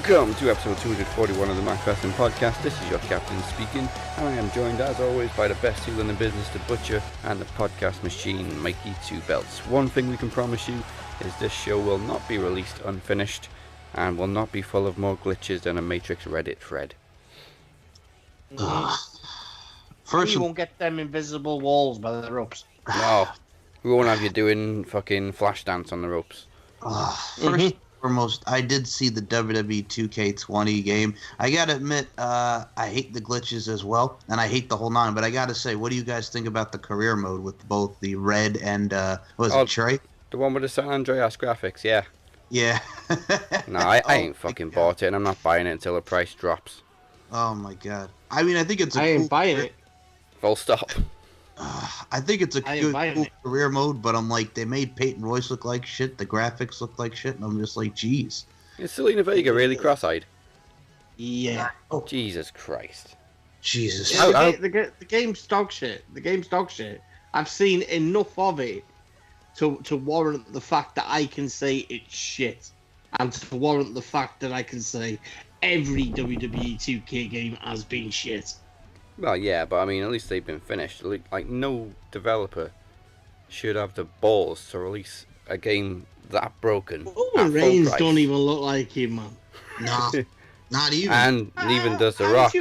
Welcome to episode 241 of the Mac Wrestling Podcast. This is your captain speaking, and I am joined as always by the best heel in the business, the Butcher, and the podcast machine, Mikey Two Belts. One thing we can promise you is this show will not be released unfinished, and will not be full of more glitches than a Matrix Reddit thread. First, you won't get them invisible walls by the ropes. No, we won't have you doing fucking flash dance on the ropes. First foremost, I did see the WWE 2K20 game. I gotta admit, I hate the glitches as well, and I hate the whole nine. But I gotta say, what do you guys think about the career mode with both the red and it Trey? The one with the San Andreas graphics, yeah. Yeah. No, I ain't fucking bought it, and I'm not buying it until the price drops. Oh my god. I mean, I think it's. I ain't buying it. Full stop. I think it's a cool career mode, but I'm like, they made Peyton Royce look like shit. The graphics look like shit, and I'm just like, jeez. Is Selena Vega really cross-eyed? Yeah. Oh. Jesus Christ. Jesus. Yeah, the game's dog shit. The game's dog shit. I've seen enough of it to warrant the fact that I can say it's shit, and to warrant the fact that I can say every WWE 2K game has been shit. Well, yeah, but I mean, at least they've been finished. Like, no developer should have the balls to release a game that broken. Roman Reigns don't even look like him, man. Nah, not even. And neither does The Rock.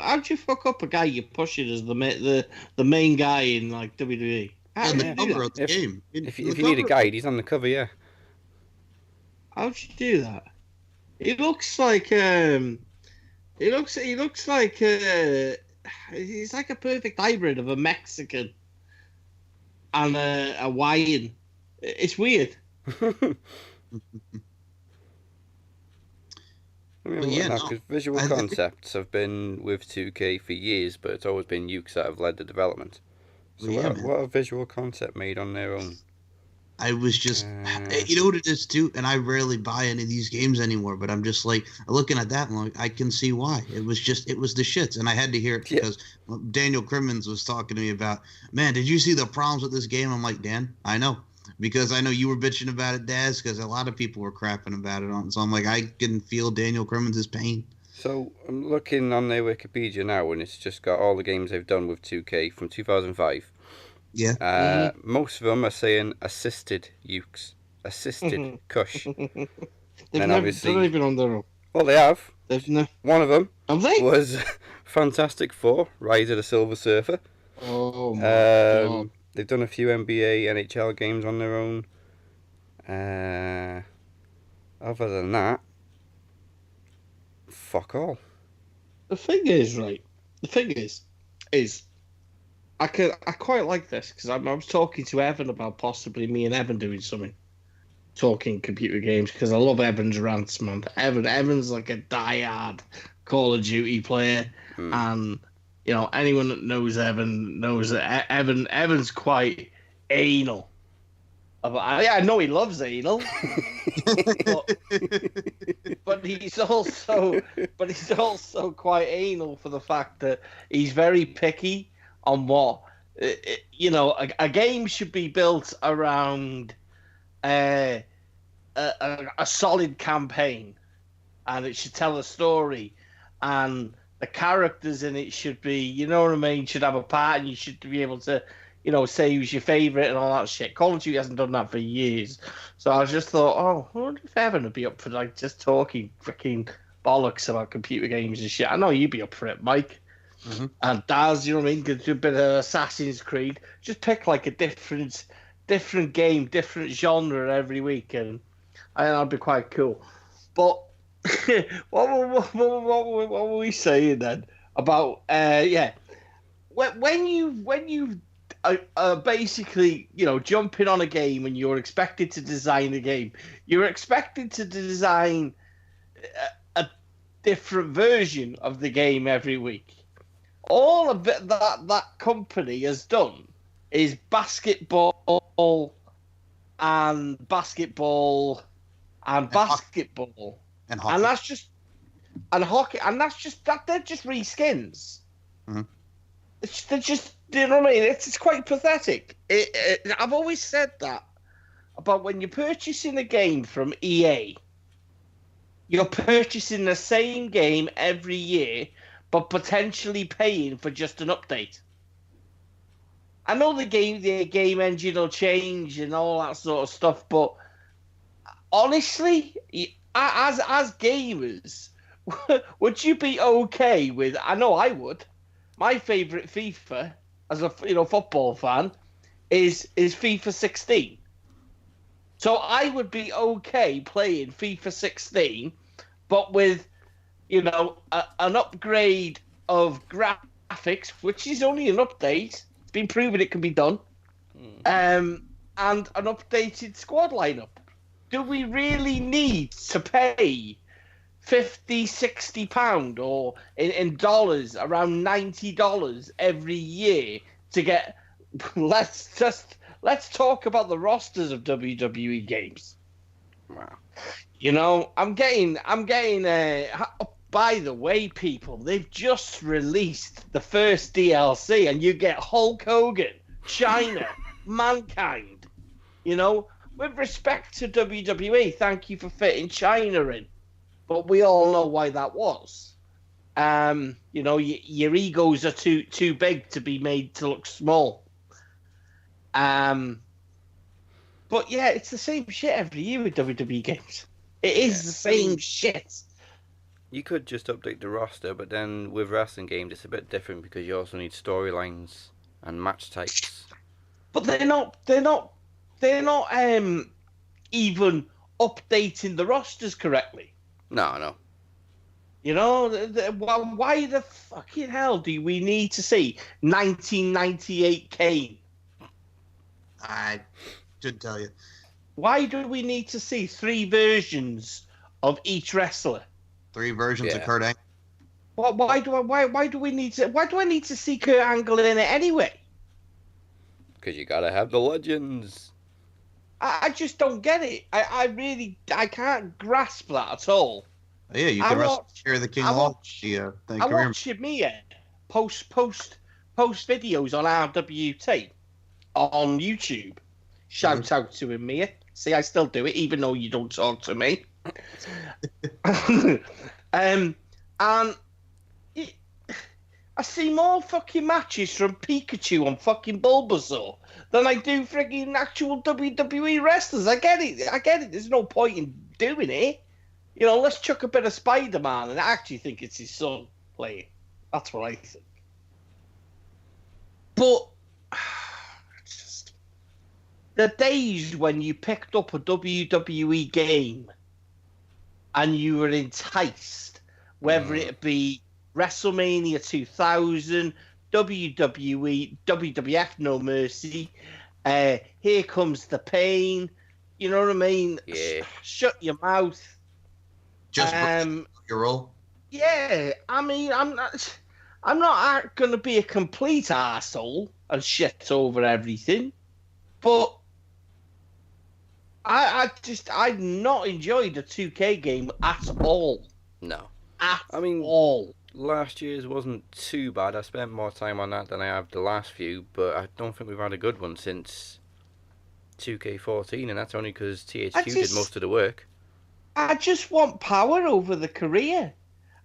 How'd you fuck up a guy you push it as the main guy in like WWE? And the cover of the game. If you need a guide, he's on the cover, yeah. How'd you do that? He looks like he's like a perfect hybrid of a Mexican and a Hawaiian. It's weird. Because visual concepts have been with 2K for years, but it's always been Ukes that have led the development. So what a visual concept made on their own. I was just, you know what it is too, and I rarely buy any of these games anymore, but I'm just like, looking at that and like, I can see why. It was the shits, and I had to hear it because Daniel Crimmins was talking to me about, man, did you see the problems with this game? I'm like, Dan, I know, because I know you were bitching about it, Daz, because a lot of people were crapping about it on, so I'm like, I can feel Daniel Crimmins' pain. So I'm looking on their Wikipedia now, and it's just got all the games they've done with 2K from 2005. Yeah. Most of them are saying assisted ukes, assisted cush. They've never been on their own. Well, they have. One of them they? was Fantastic Four, Rise of the Silver Surfer. Oh my God. They've done a few NBA, NHL games on their own. Other than that, fuck all. The thing is, I quite like this because I was talking to Evan about possibly me and Evan doing something, talking computer games, because I love Evan's rants, man. Evan's like a diehard Call of Duty player, and you know anyone that knows Evan knows that Evan's quite anal. I know he loves anal, but he's also quite anal for the fact that he's very picky on what, you know, a game should be built around a solid campaign, and it should tell a story, and the characters in it should be, you know what I mean, should have a part, and you should be able to, you know, say who's your favourite and all that shit. Call of Duty hasn't done that for years, so I just thought, I wonder if Evan would be up for like just talking freaking bollocks about computer games and shit. I know you'd be up for it, Mike. Mm-hmm. And Daz, you know what I mean, could do a bit of Assassin's Creed. Just pick like a different game, different genre every week, and that'd be quite cool. But what were we saying then about when you basically, you know, jumping on a game and you're expected to design a game, you're expected to design a different version of the game every week. All of it that company has done is basketball and basketball and basketball, and that's just hockey, and that's just that they're just reskins. Mm-hmm. They're just, you know what I mean? It's quite pathetic. I've always said that about when you're purchasing a game from EA. you're purchasing the same game every year, but potentially paying for just an update. I know the game engine will change and all that sort of stuff, but honestly, as gamers, would you be okay with? I know I would. My favorite FIFA, as a football fan, is FIFA 16. So I would be okay playing FIFA 16, but with an upgrade of graphics, which is only an update. It's been proven it can be done. And an updated squad lineup. Do we really need to pay £50-60 or in dollars around $90 every year to get? Let's talk about the rosters of WWE games. Wow. I'm getting. By the way, people, they've just released the first DLC, and you get Hulk Hogan, China, Mankind. With respect to WWE, thank you for fitting China in, but we all know why that was. Your egos are too big to be made to look small. But yeah, it's the same shit every year with WWE games. It is the same shit. You could just update the roster, but then with wrestling games, it's a bit different because you also need storylines and match types. But they're not even updating the rosters correctly. No. Why the fucking hell do we need to see 1998 Kane? I should tell you. Why do we need to see 3 versions of each wrestler? 3 versions of Kurt Angle. Why do I need to see Kurt Angle in it anyway? Because you gotta have the legends. I just don't get it. I can't grasp that at all. Oh, yeah, you can wrestle Fear the King of Law. I watch Mia post videos on RWT on YouTube. Shout out to him, Mia. See, I still do it, even though you don't talk to me. And I see more fucking matches from Pikachu on fucking Bulbasaur than I do frigging actual WWE wrestlers. I get it. There's no point in doing it. Let's chuck a bit of Spider-Man and I actually think it's his son playing. That's what I think. But just the days when you picked up a WWE game and you were enticed, whether it be WrestleMania 2000, WWE, WWF No Mercy, Here Comes the Pain, you know what I mean? Yeah. Shut your mouth. Just your role. Yeah, I mean, I'm not going to be a complete arsehole and shit over everything, but I've not enjoyed a 2K game at all. No. At all. Last year's wasn't too bad. I spent more time on that than I have the last few, but I don't think we've had a good one since 2K14, and that's only because THQ did most of the work. I just want power over the career.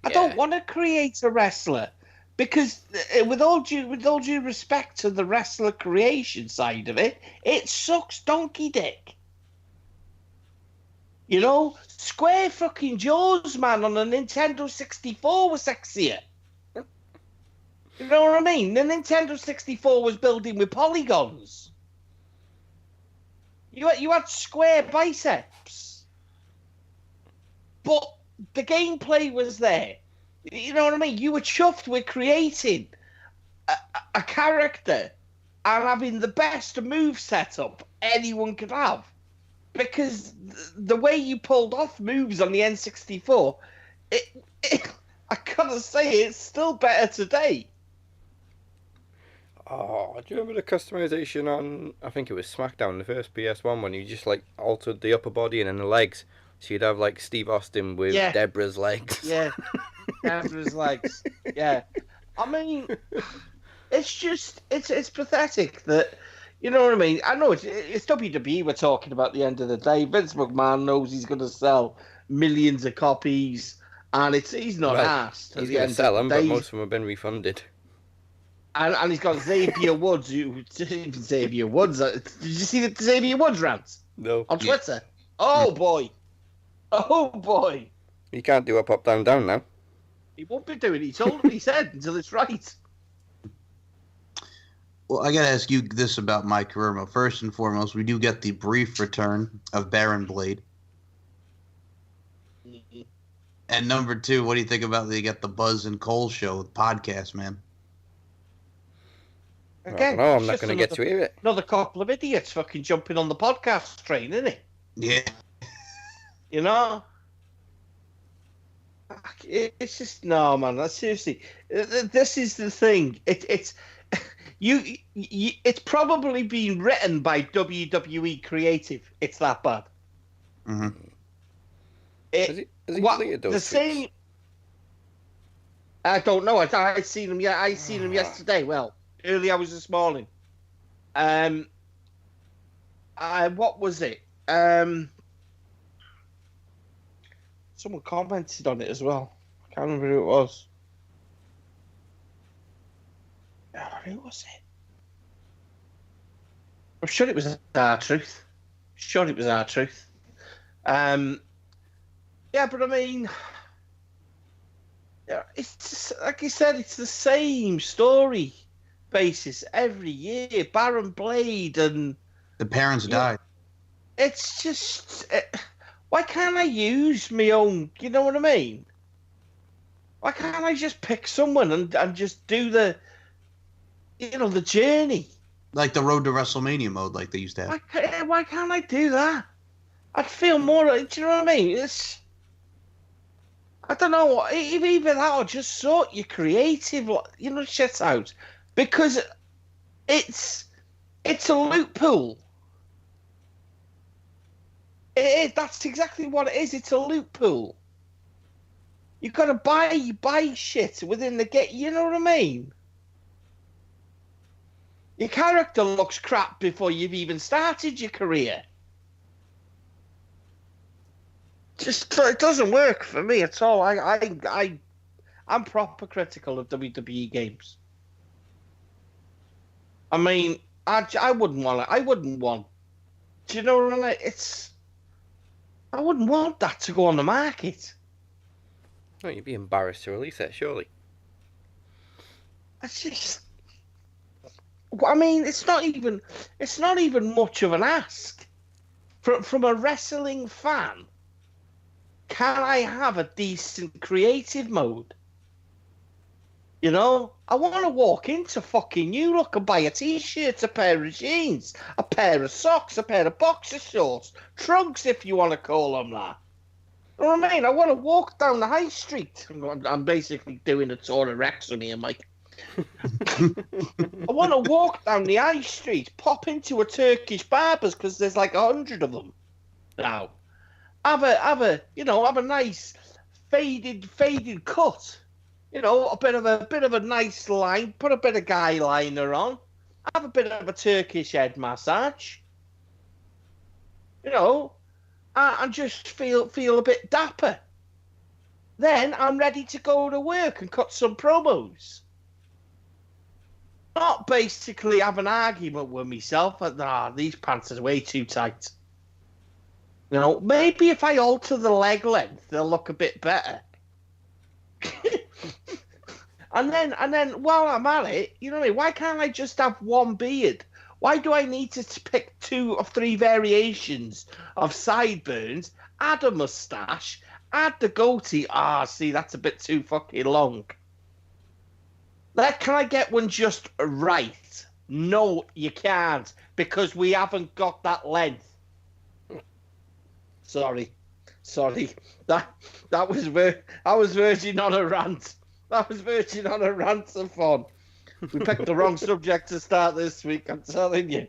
I don't want to create a wrestler because, with all due respect to the wrestler creation side of it, it sucks donkey dick. Square fucking Jaws, man, on a Nintendo 64 was sexier. You know what I mean? The Nintendo 64 was building with polygons. You had square biceps. But the gameplay was there. You know what I mean? You were chuffed with creating a character and having the best move setup anyone could have. Because the way you pulled off moves on the N64, I gotta say, it's still better today. Oh, do you remember the customization on, I think it was SmackDown, the first PS1 when you just altered the upper body and then the legs? So you'd have Steve Austin with Deborah's legs. Yeah, Deborah's legs. Yeah. I mean, it's pathetic that, you know what I mean? I know it's WWE we're talking about at the end of the day. Vince McMahon knows he's going to sell millions of copies, and he's not asked. He's going to sell them, but most of them have been refunded. And he's got Xavier Woods. Xavier Woods. Did you see the Xavier Woods rant? No. On Twitter? Oh, boy. Oh, boy. He can't do up, down, down now. He won't be doing it. He told him he said until it's right. Well, I got to ask you this about Mike Carrimo. First and foremost, we do get the brief return of Baron Blade. Mm-hmm. And number two, what do you think about they get the Buzz and Cole show with podcast, man? Again, I'm not going to get to hear it. Another couple of idiots fucking jumping on the podcast train, isn't it? Yeah. You know? It's just, no, man. Seriously, this is the thing. It's probably been written by WWE Creative. It's that bad. Mm-hmm. Has he completed those the same? I don't know. I seen them. Yeah, I seen them yesterday. Well, early hours this morning. What was it? Someone commented on it as well. I can't remember who it was. Who was it? I'm sure it was R-Truth. Yeah, but I mean, yeah, it's just, like you said, it's the same story basis every year. Baron Blade and the parents died. It's just, why can't I use my own? You know what I mean? Why can't I just pick someone and just do the, the journey? Like the Road to WrestleMania mode, like they used to have. Why can't I do that? I'd feel more. Do you know what I mean? I don't know. Either that or just sort your creative, shit out, because it's a loophole. It is. That's exactly what it is. It's a loophole. You gotta buy shit within the game. You know what I mean? Your character looks crap before you've even started your career. Just it doesn't work for me at all. I'm proper critical of WWE games. I mean, I wouldn't want it. I wouldn't want. Do you know what I mean? I wouldn't want that to go on the market. No, you'd be embarrassed to release it, surely. It's just. I mean, it's not even much of an ask. From a wrestling fan, can I have a decent creative mode? You know, I want to walk into fucking New Look and buy a t-shirt, a pair of jeans, a pair of socks, a pair of boxer shorts, trunks if you want to call them that. You know what I mean? I want to walk down the high street. I'm basically doing a tour of Wrexham here, Mike. I want to walk down the high street, pop into a Turkish barber's because there's like 100 of them now. Have a nice faded cut. You know, a bit of a nice line. Put a bit of guy liner on. Have a bit of a Turkish head massage. You know, and just feel a bit dapper. Then I'm ready to go to work and cut some promos. Not basically have an argument with myself. These pants are way too tight. You know, maybe if I alter the leg length, they'll look a bit better. and then while I'm at it, you know what I mean? Why can't I just have one beard? Why do I need to pick 2 or 3 variations of sideburns, add a moustache, add the goatee? See, that's a bit too fucking long. Can I get one just right? No, you can't, because we haven't got that length. Sorry. That was I was verging on a rant. That was verging on a rant of fun. We picked the wrong subject to start this week, I'm telling you.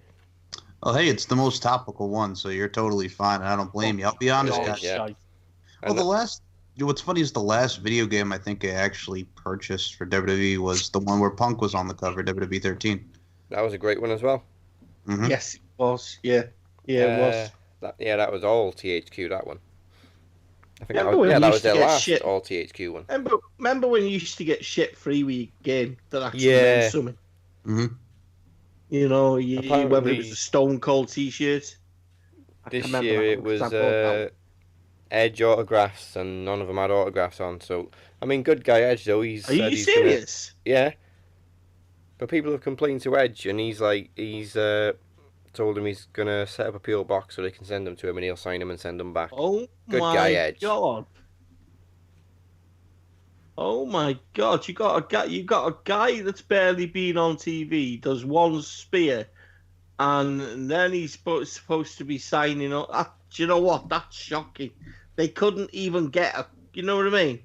Oh, hey, it's the most topical one, so you're totally fine. I don't blame you. I'll be honest, guys. Yeah. Well, what's funny is the last video game I think I actually purchased for WWE was the one where Punk was on the cover, WWE 13. That was a great one as well. Mm-hmm. Yes, it was. Yeah, it was. That was all THQ, that one. I think that was their last shit. all THQ one. Remember when you used to get shit free with your game that actually Yeah. meant something? Mm-hmm. You know, whether it was a Stone Cold T-shirt. This year it was Edge autographs, and none of them had autographs on. So, I mean, good guy Edge though. Are you serious? Yeah. But people have complained to Edge, and he's told him he's gonna set up a PO box so they can send them to him, and he'll sign them and send them back. Oh good my guy Edge. God! Oh my God! You got a guy that's barely been on TV, does one spear, and then he's supposed to be signing up. Do you know what? That's shocking. They couldn't even get a. You know what I mean?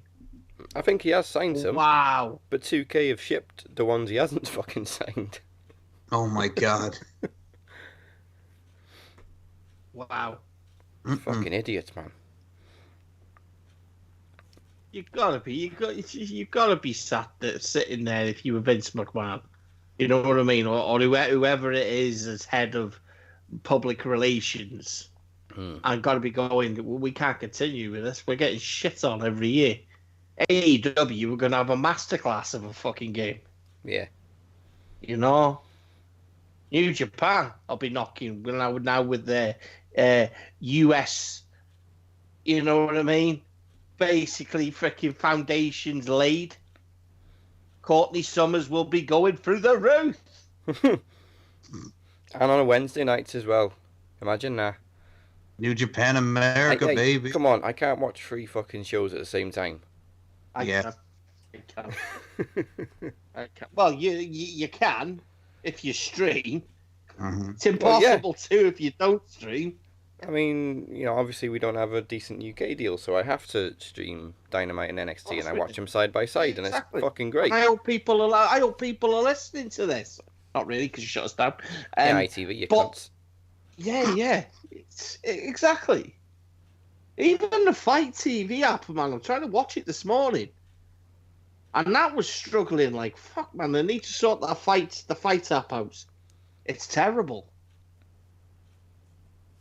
I think he has signed some. Wow. But 2K have shipped the ones he hasn't fucking signed. Oh my God. Wow. Fucking idiots, man. You gotta be sitting there if you were Vince McMahon. You know what I mean? Or whoever it is as head of public relations. And gotta be going, we can't continue with this. We're getting shit on every year. AEW, we're gonna have a masterclass of a fucking game. Yeah. You know? New Japan, I'll be knocking now with their US, you know what I mean? Basically, freaking foundations laid. Courtney Summers will be going through the roof. And on a Wednesday nights as well. Imagine that. New Japan America, baby. Come on, I can't watch 3 fucking shows at the same time. I can. Well, you can if you stream. Mm-hmm. It's impossible to if you don't stream. I mean, you know, obviously we don't have a decent UK deal, so I have to stream Dynamite and NXT, and I watch them side by side, and it's fucking great. And I hope people are listening to this. Not really, because you shut us down. Yeah, ITV, you cunts. Yeah, exactly. Even the Fight TV app, man, I'm trying to watch it this morning, and that was struggling. Like, fuck, man, they need to sort the Fight app out. It's terrible.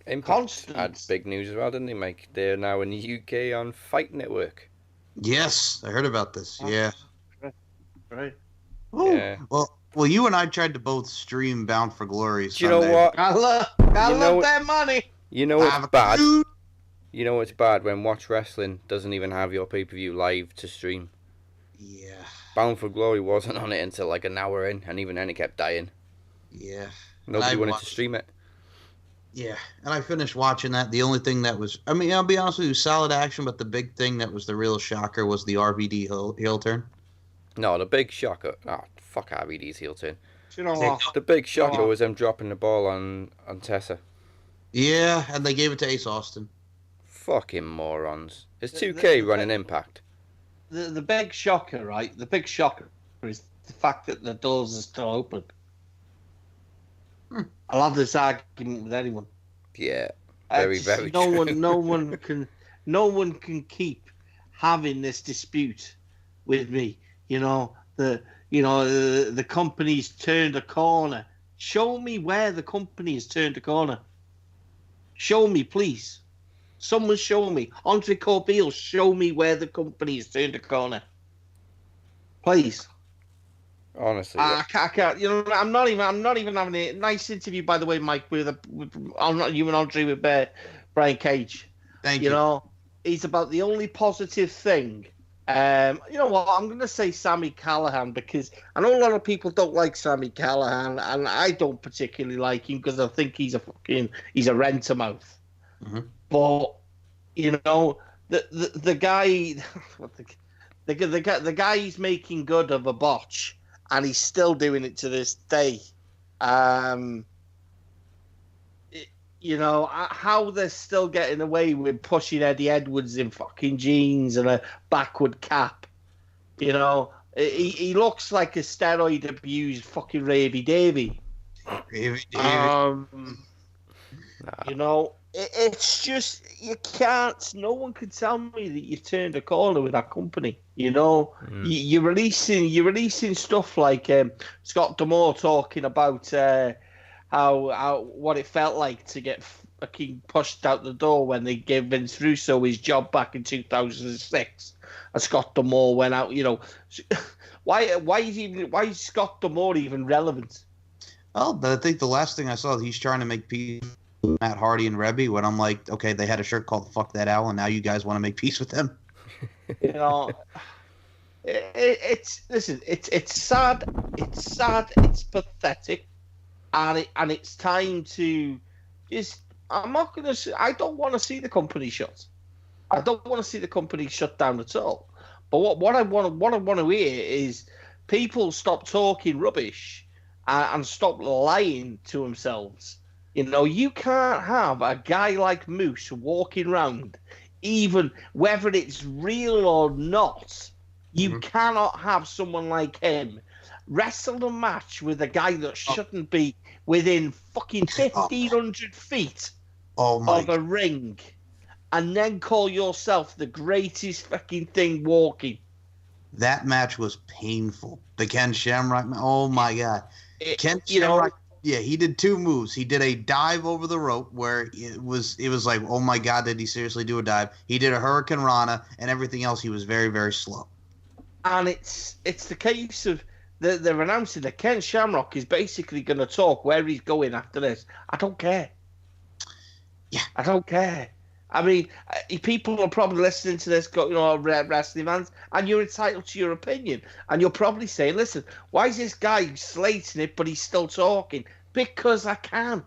Impact had big news as well, didn't they, Mike? They're now in the UK on Fight Network. Yes, I heard about this. Yeah. Right. Yeah. Well, you and I tried to both stream Bound for Glory. Do you know what? I love that money. You know it's bad. You know it's bad when Watch Wrestling doesn't even have your pay-per-view live to stream. Yeah. Bound for Glory wasn't on it until like an hour in, and even then it kept dying. Yeah. Nobody wanted to stream it. Yeah, and I finished watching that. The only thing that was, I mean, I'll be honest with you, solid action, but the big thing that was the real shocker was the RVD heel turn. No, the big shocker. Oh, fuck RVD's heel turn. You know what? The big shocker was them dropping the ball on TESSA. Yeah, and they gave it to Ace Austin. Fucking morons. Is 2K running Impact? The big shocker, right? The big shocker is the fact that the doors are still open. I'll have this argument with anyone. Yeah, very true. No one can keep having this dispute with me. The company's turned a corner. Show me where the company has turned a corner. Show me, please. Someone show me. Andre Corbeil, show me where the company has turned a corner. Please. Honestly, I can't. You know, I'm not even having a nice interview, by the way, Mike. With you and Andre with Brian Cage. Thank you. You know, he's about the only positive thing. You know what? I'm going to say Sami Callihan, because I know a lot of people don't like Sami Callihan, and I don't particularly like him because I think he's a renter mouth. Mm-hmm. But you know, the guy, the guy he's making good of a botch. And he's still doing it to this day. You know, how they're still getting away with pushing Eddie Edwards in fucking jeans and a backward cap. You know, he looks like a steroid-abused fucking Ravy Davy. Ravy Davy. You know, it's just, you can't, no one can tell me that you turned a corner with that company. You know, you're releasing stuff like Scott D'Amore talking about how what it felt like to get fucking pushed out the door when they gave Vince Russo his job back in 2006, and Scott D'Amore went out. Why is Scott D'Amore even relevant? Oh, but I think the last thing I saw, he's trying to make peace with Matt Hardy and Rebby. When I'm like, okay, they had a shirt called "Fuck That Al," and now you guys want to make peace with them. It's sad. It's sad. It's pathetic, and it's time to just. I'm not gonna. I don't want to see the company shut. I don't want to see the company shut down at all. But what I want to hear is people stop talking rubbish and stop lying to themselves. You can't have a guy like Moose walking around, even whether it's real or not. You cannot have someone like him wrestle a match with a guy that shouldn't be within fucking 1,500 feet of a ring, and then call yourself the greatest fucking thing walking. That match was painful. The Ken Shamrock. Oh my God. Ken Shamrock. Yeah, he did two moves. He did a dive over the rope where it was like, oh my God, did he seriously do a dive? He did a Hurricane Rana, and everything else he was very, very slow. And it's the case of they're announcing that Ken Shamrock is basically going to talk where he's going after this. I don't care. Yeah, I don't care. I mean, people are probably listening to this, wrestling fans, and you're entitled to your opinion. And you're probably saying, listen, why is this guy slating it, but he's still talking? Because I can.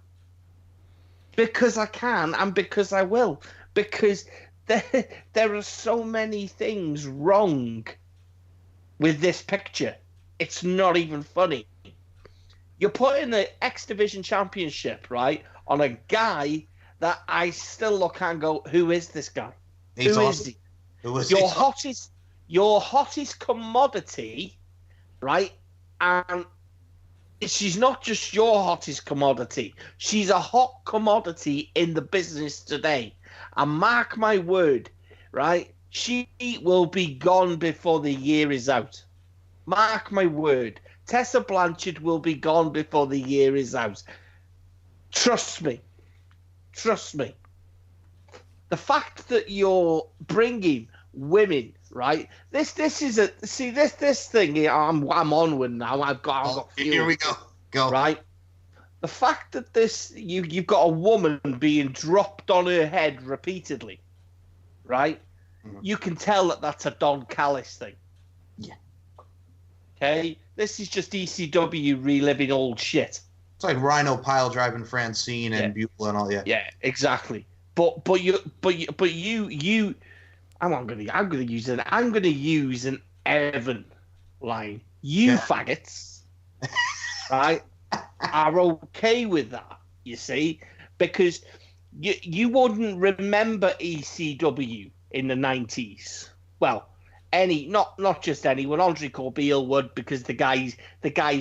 Because I can, and because I will. Because there are so many things wrong with this picture. It's not even funny. You're putting the X Division Championship, right, on a guy that I still look and go, who is this guy? Who is he? Your hottest commodity, right? And she's not just your hottest commodity. She's a hot commodity in the business today. And mark my word, right? She will be gone before the year is out. Mark my word. Tessa Blanchard will be gone before the year is out. Trust me. Trust me. The fact that you're bringing women, right? This thing. I'm on with now. I've got fuel. Here we go. Right. The fact that you've got a woman being dropped on her head repeatedly, right? Mm-hmm. You can tell that that's a Don Callis thing. Yeah. Okay. This is just ECW reliving old shit. It's like Rhino pile driving Francine and Beulah and all. Yeah, exactly. But you I'm gonna use an Evan line. You faggots, right, are okay with that, you see, because you wouldn't remember ECW in the 90s. Well, not just anyone. Andre Corbeil would, because the guy's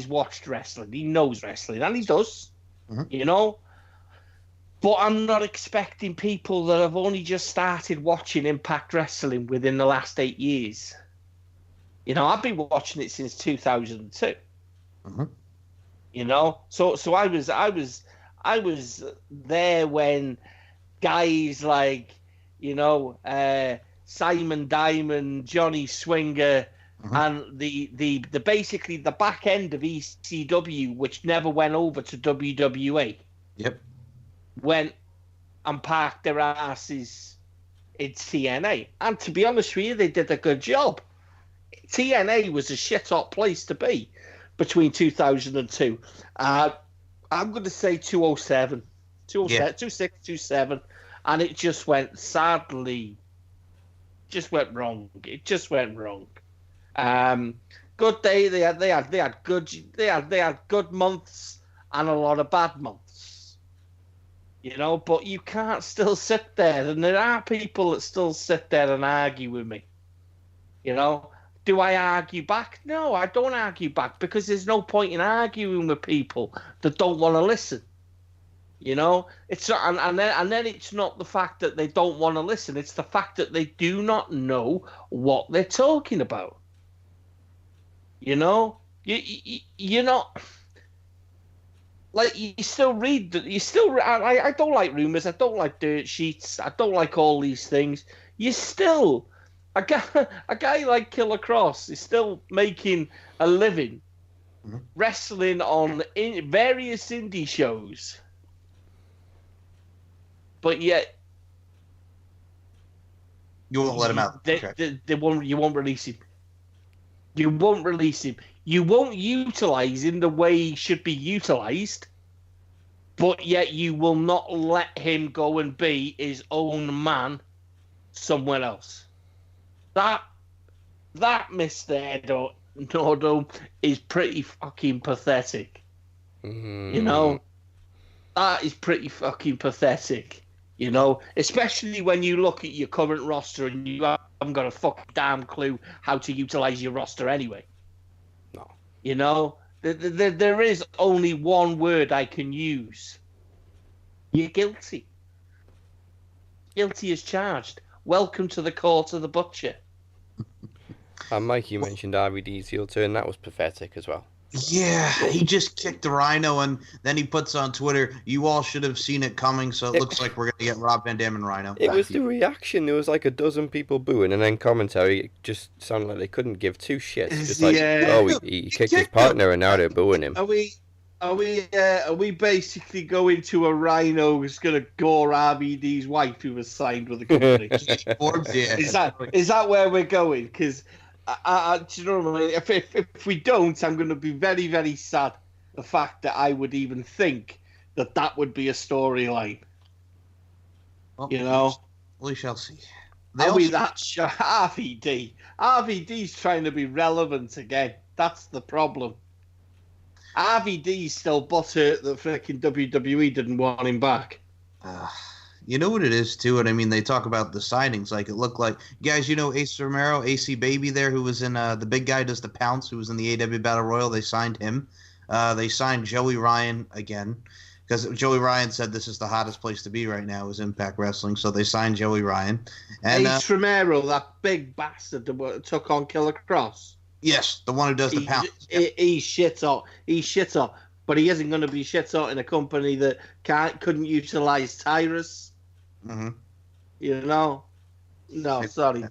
watched wrestling. He knows wrestling, and he does. Mm-hmm. But I'm not expecting people that have only just started watching Impact Wrestling within the last 8 years. I've been watching it since 2002. Mm-hmm. So I was there when guys like Simon Diamond, Johnny Swinger, and the basically the back end of ECW, which never went over to WWE. Yep. Went and parked their asses in TNA. And to be honest with you, they did a good job. TNA was a shit-hot place to be between 2002. I'm going to say 207. 207, 26, 27. And it just went, sadly, wrong. It just went wrong. Good day. They had good months and a lot of bad months. But you can't still sit there, and there are people that still sit there and argue with me. Do I argue back? No, I don't argue back, because there's no point in arguing with people that don't want to listen. It's not, and then it's not the fact that they don't want to listen; it's the fact that they do not know what they're talking about. You're not. like you still read you still. I don't like rumors. I don't like dirt sheets. I don't like all these things. You still a guy like Killer Cross is still making a living wrestling on various indie shows, but yet you won't let him out. They won't. You won't release him. You won't release him. You won't utilize him the way he should be utilized, but yet you will not let him go and be his own man somewhere else. That Mr. Nordo is pretty fucking pathetic. Mm. You know? That is pretty fucking pathetic. You know? Especially when you look at your current roster and you haven't got a fucking damn clue how to utilize your roster anyway. No. You know? There is only one word I can use. You're guilty. Guilty as charged. Welcome to the court of the butcher. And Mike, you mentioned RVD's heel turn. That was pathetic as well. Yeah, he just kicked the Rhino, and then he puts on Twitter, "You all should have seen it coming, so it looks like we're going to get Rob Van Dam and Rhino." It was the reaction. There was like a dozen people booing, and then commentary it just sounded like they couldn't give two shits. Just like, he kicked his partner, and now they're booing him. Are we basically going to a Rhino who's going to gore RVD's wife who was signed with the company? Yeah. Is that where we're going? Because do you know what I mean? If we don't, I'm going to be very, very sad. The fact that I would even think that would be a storyline. Well, you know, we shall see. RVD. RVD's trying to be relevant again. That's the problem. RVD's still butthurt that freaking WWE didn't want him back. You know what it is, too? And I mean, they talk about the signings. Like, it looked like, guys, you know Ace Romero, AC Baby there, who was in the big guy does the Pounce, who was in the AW Battle Royal. They signed him. They signed Joey Ryan again, because Joey Ryan said this is the hottest place to be right now is Impact Wrestling. So they signed Joey Ryan. And Ace Romero, that big bastard that took on Killer Cross. Yes, the one who does the Pounce. He's shit on. He's shit on. But he isn't going to be shit on in a company that couldn't utilize Tyrus. Mm-hmm. You know? No, sorry.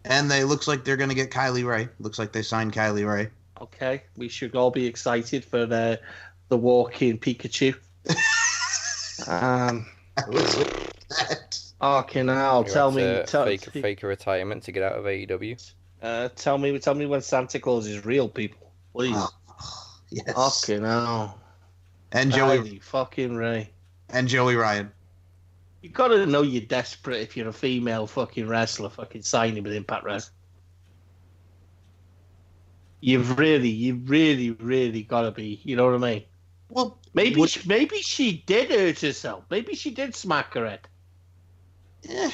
And they looks like they're going to get Kylie Ray. Looks like they signed Kylie Ray. Okay, we should all be excited for the walk-in Pikachu. Okay, now tell me, fake a retirement to get out of AEW. Tell me when Santa Claus is real, people, please. Yes. Okay, now. And Joey fucking Ray. And Joey Ryan. You gotta know you're desperate if you're a female fucking wrestler fucking signing with Impact Wrestling. You've really gotta be. You know what I mean? Well, maybe she did hurt herself. Maybe she did smack her head. Yeah.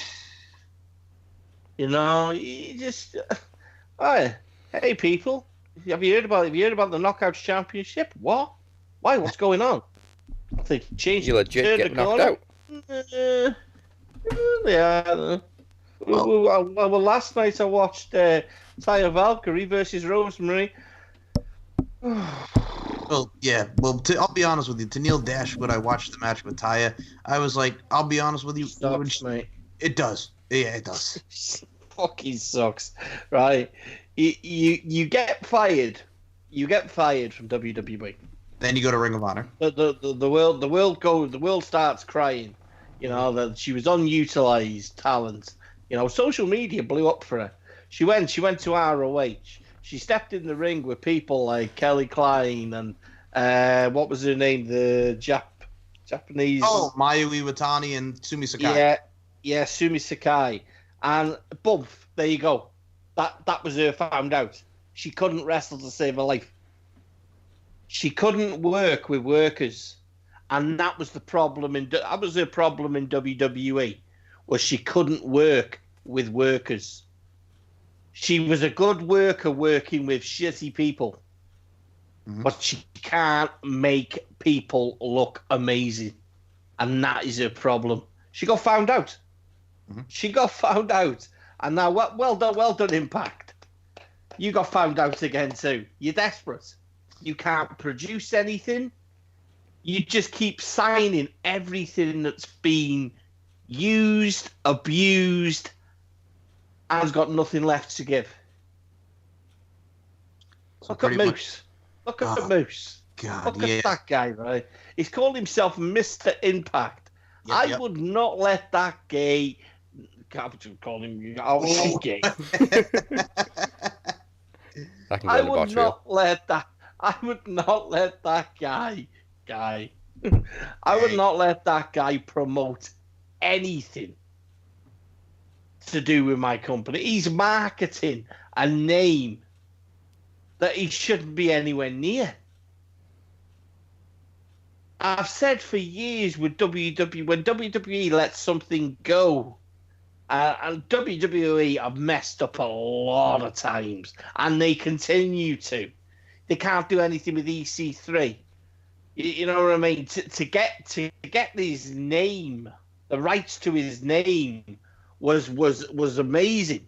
You know, you just. Hey people, have you heard about the Knockouts Championship? What? Why? What's going on? I think changed. You legit get knocked out. Yeah. Well, last night I watched Taya Valkyrie versus Rosemary. Well, yeah. Well, I'll be honest with you. Tenille Dashwood, I watched the match with Taya. I was like, I'll be honest with you. Sucks, mate. It does. Yeah, it does. Fucking sucks, right? You get fired. You get fired from WWE. Then you go to Ring of Honor. The world starts crying. You know that she was unutilized talent. You know, social media blew up for her. She went to ROH. She stepped in the ring with people like Kelly Klein and what was her name? The Japanese. Oh, Mayu Iwatani and Sumi Sakai. Yeah, Sumi Sakai. And boom, there you go. That was her found out. She couldn't wrestle to save her life. She couldn't work with workers, and that was the problem. That was her problem in WWE, was she couldn't work with workers. She was a good worker working with shitty people, but she can't make people look amazing, and that is her problem. She got found out. She got found out, and now well done, Impact. You got found out again too. You're desperate. You can't produce anything. you just keep signing everything that's been used, abused, and has got nothing left to give. So Look at pretty Moose. Look at Moose. God, Look at that guy, right? He's called himself Mr. Impact. I would not let that gay. Can't call him. Oh, gay. I would not let that. I would not let that guy. I would not let that guy promote anything to do with my company. He's marketing a name that he shouldn't be anywhere near. I've said for years with WWE, when WWE lets something go, and WWE have messed up a lot of times, and they continue to. They can't do anything with EC3. You know what I mean? To get his name, the rights to his name, was amazing,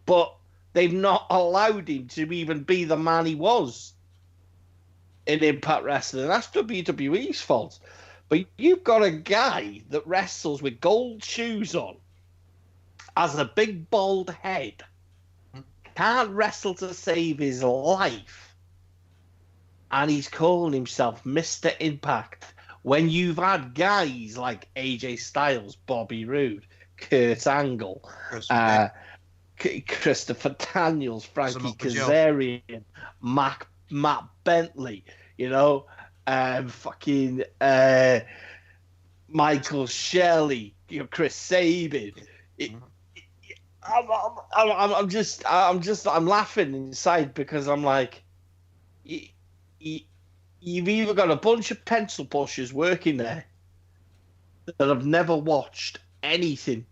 but they've not allowed him to even be the man he was in Impact Wrestling. That's WWE's fault. But you've got a guy that wrestles with gold shoes on, has a big bald head, can't wrestle to save his life, and he's calling himself Mr. Impact when you've had guys like AJ Styles, Bobby Roode, Kurt Angle, Christopher Daniels, Frankie Kazarian, Matt Bentley, Michael Shelley, Chris Sabin. I'm laughing inside because I'm like, you've either got a bunch of pencil pushers working there that have never watched anything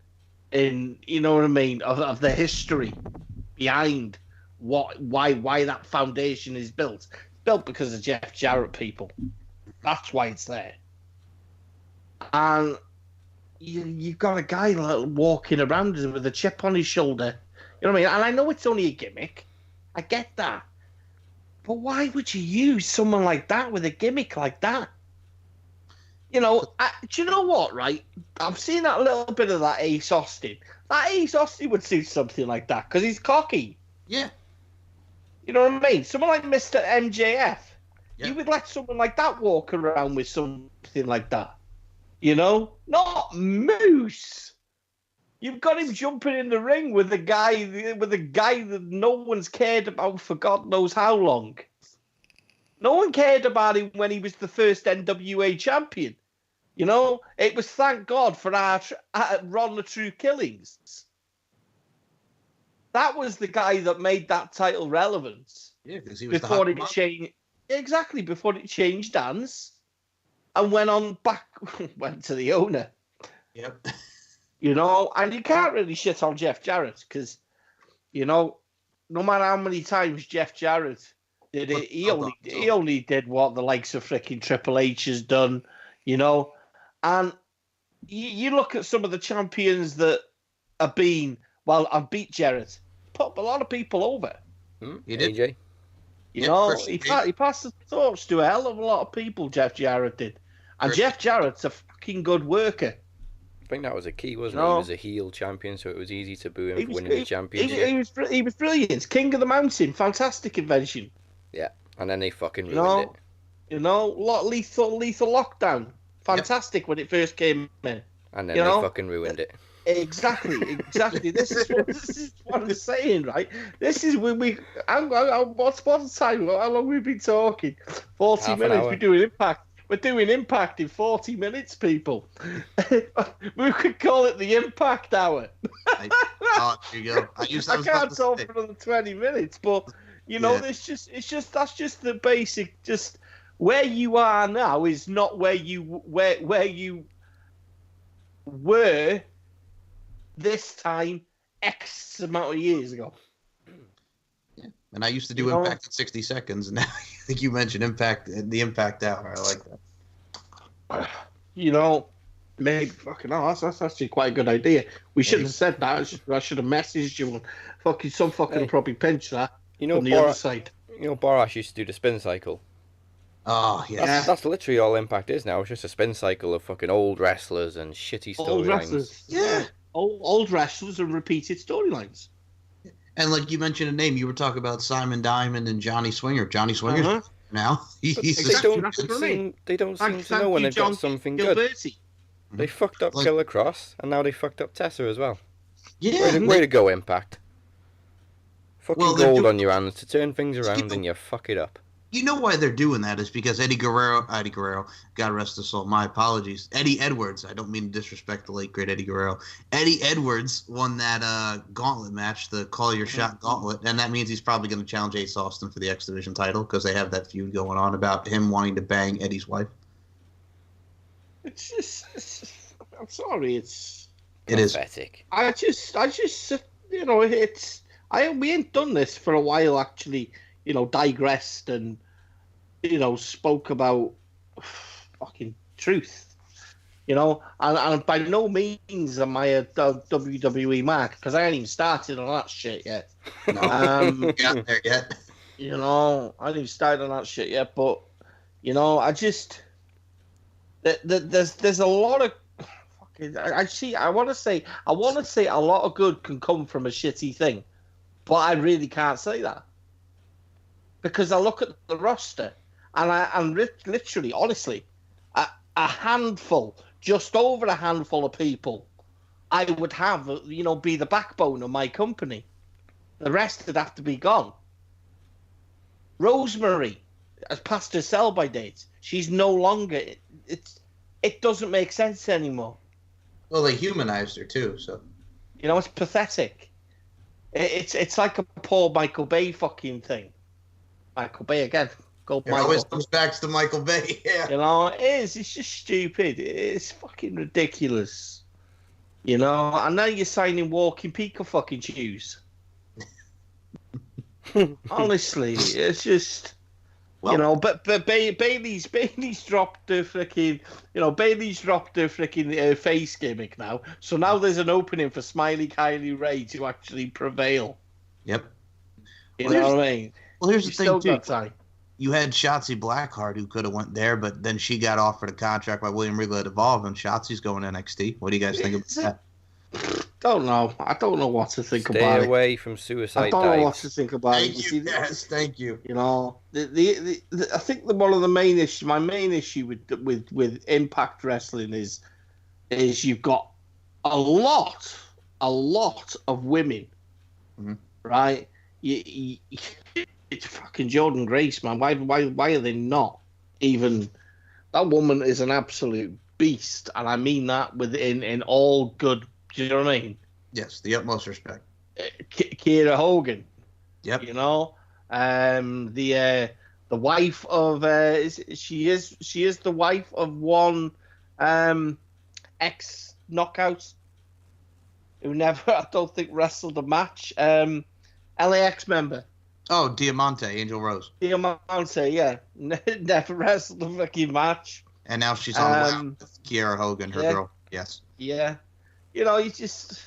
in, of the history behind why that foundation is built. It's built because of Jeff Jarrett, people. That's why it's there. And you've got a guy walking around with a chip on his shoulder. You know what I mean? And I know it's only a gimmick. I get that. But why would you use someone like that with a gimmick like that? Do you know what, right? I've seen that little bit of that Ace Austin. That Ace Austin would suit something like that because he's cocky. Yeah. You know what I mean? Someone like Mr. MJF. Yeah. You would let someone like that walk around with something like that. Not Moose. You've got him jumping in the ring with a guy that no one's cared about for God knows how long. No one cared about him when he was the first NWA champion. It was thank God for our Ron the True Killings. That was the guy that made that title relevant. Yeah, because he was before it changed. Exactly, before it changed hands. And went to the owner. Yep. And you can't really shit on Jeff Jarrett because, no matter how many times Jeff Jarrett did it, he only did what the likes of freaking Triple H has done, And you look at some of the champions that have been, I've beat Jarrett, put a lot of people over. He did. AJ. He passed the torch to a hell of a lot of people, Jeff Jarrett did. And Jeff Jarrett's a fucking good worker. I think that was a key, wasn't it? He was a heel champion, so it was easy to boo him for winning the championship. He was brilliant. King of the Mountain, fantastic invention. Yeah, and then they fucking ruined it. Lethal Lockdown, fantastic when it first came in. And then they fucking ruined it. Exactly. This is what I'm saying, right? This is when what's the time? How long we've been talking? 40 minutes. We're doing Impact in 40 minutes, people. We could call it the Impact Hour. There you go. I can't talk for another 20 minutes, but that's just the basic. Just where you are now is not where you were this time X amount of years ago. Yeah. And I used to do Impact in 60 seconds, and now I think you mentioned Impact, the Impact Hour. I like that. Maybe fucking that's actually quite a good idea. We shouldn't have said that. I should have messaged you and some fucking probably pinch that on the other side. Borash used to do the spin cycle. Oh, yes. That's literally all Impact is now. It's just a spin cycle of fucking old wrestlers and shitty Old storylines. wrestlers. Yeah. Old wrestlers and repeated storylines. And like you mentioned a name, you were talking about Simon Diamond and Johnny Swinger. Johnny Swinger's now. They don't seem to know when they've got something good. They fucked up Killer Cross, and now they fucked up Tessa as well. Yeah. Way to go, Impact. Fucking gold on your hands to turn things around, and you fuck it up. You know why they're doing that is because Eddie Guerrero, God rest his soul, my apologies. Eddie Edwards, I don't mean to disrespect the late, great Eddie Guerrero. Eddie Edwards won that gauntlet match, the Call Your Shot gauntlet, and that means he's probably going to challenge Ace Austin for the X Division title because they have that feud going on about him wanting to bang Eddie's wife. It's just I'm sorry, it is pathetic. I just, you know, we ain't done this for a while, actually. You know, digressed and, you know, spoke about fucking truth, you know, and by no means am I a WWE mark, because I ain't even started on that shit yet. No, got there yet. You know, I ain't even started on that shit yet, but, you know, I just, there's a lot of fucking, I want to say a lot of good can come from a shitty thing, but I really can't say that. Because I look at the roster, and literally, honestly, a handful, just over a handful of people, I would have, you know, be the backbone of my company. The rest would have to be gone. Rosemary has passed her sell-by date. She's no longer. It doesn't make sense anymore. Well, they humanized her too, so. You know, it's pathetic. It's like a poor Michael Bay fucking thing. Michael Bay again. Go Michael. It always comes back to Michael Bay. Yeah. You know, it is. It's just stupid. It's fucking ridiculous. You know, and now you're signing walking Pika fucking shoes. Honestly, it's just, well, you know. But Bailey's dropped the freaking, you know, Bailey's dropped the freaking face gimmick now. So now there's an opening for Smiley Kylie Ray to actually prevail. Yep. You know what I mean? Well, here's the thing, too. You had Shotzi Blackheart, who could have went there, but then she got offered a contract by William Regal at Evolve, and Shotzi's going to NXT. What do you guys think about that? Don't know. I don't know what to think about it. Stay away from suicide I don't know what to think about it. Thank you. Yes, thank you. You know, I think one of the main issues, my main issue with Impact Wrestling is you've got a lot of women, right? It's fucking Jordan Grace, man. Why are they not even? That woman is an absolute beast, and I mean that in all good. Do you know what I mean? Yes, the utmost respect. Kiera Hogan. Yep. You know, the wife of she is the wife of one ex knockouts who never, I don't think, wrestled a match. LAX member. Oh, Diamante, Angel Rose. Diamante, yeah. Never wrestled a fucking match. And now she's on with Kiera Hogan, her girl. Yes. Yeah. You know, you just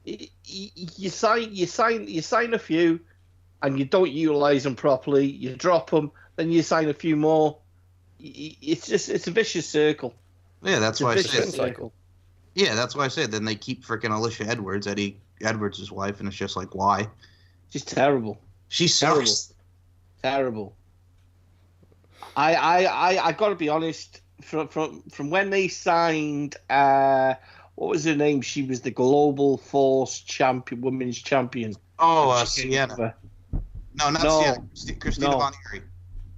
you sign a few, and you don't utilize them properly. You drop them, then you sign a few more. It's a vicious circle. Yeah, that's why I said circle. Yeah, that's why I said. Then they keep freaking Alicia Edwards, Eddie Edwards' wife, and it's just like, why? She's terrible. She's terrible. I gotta be honest. From when they signed, what was her name? She was the Global Force champion, women's champion. Oh, Sienna. No, not Sienna. Christina Von Eerie.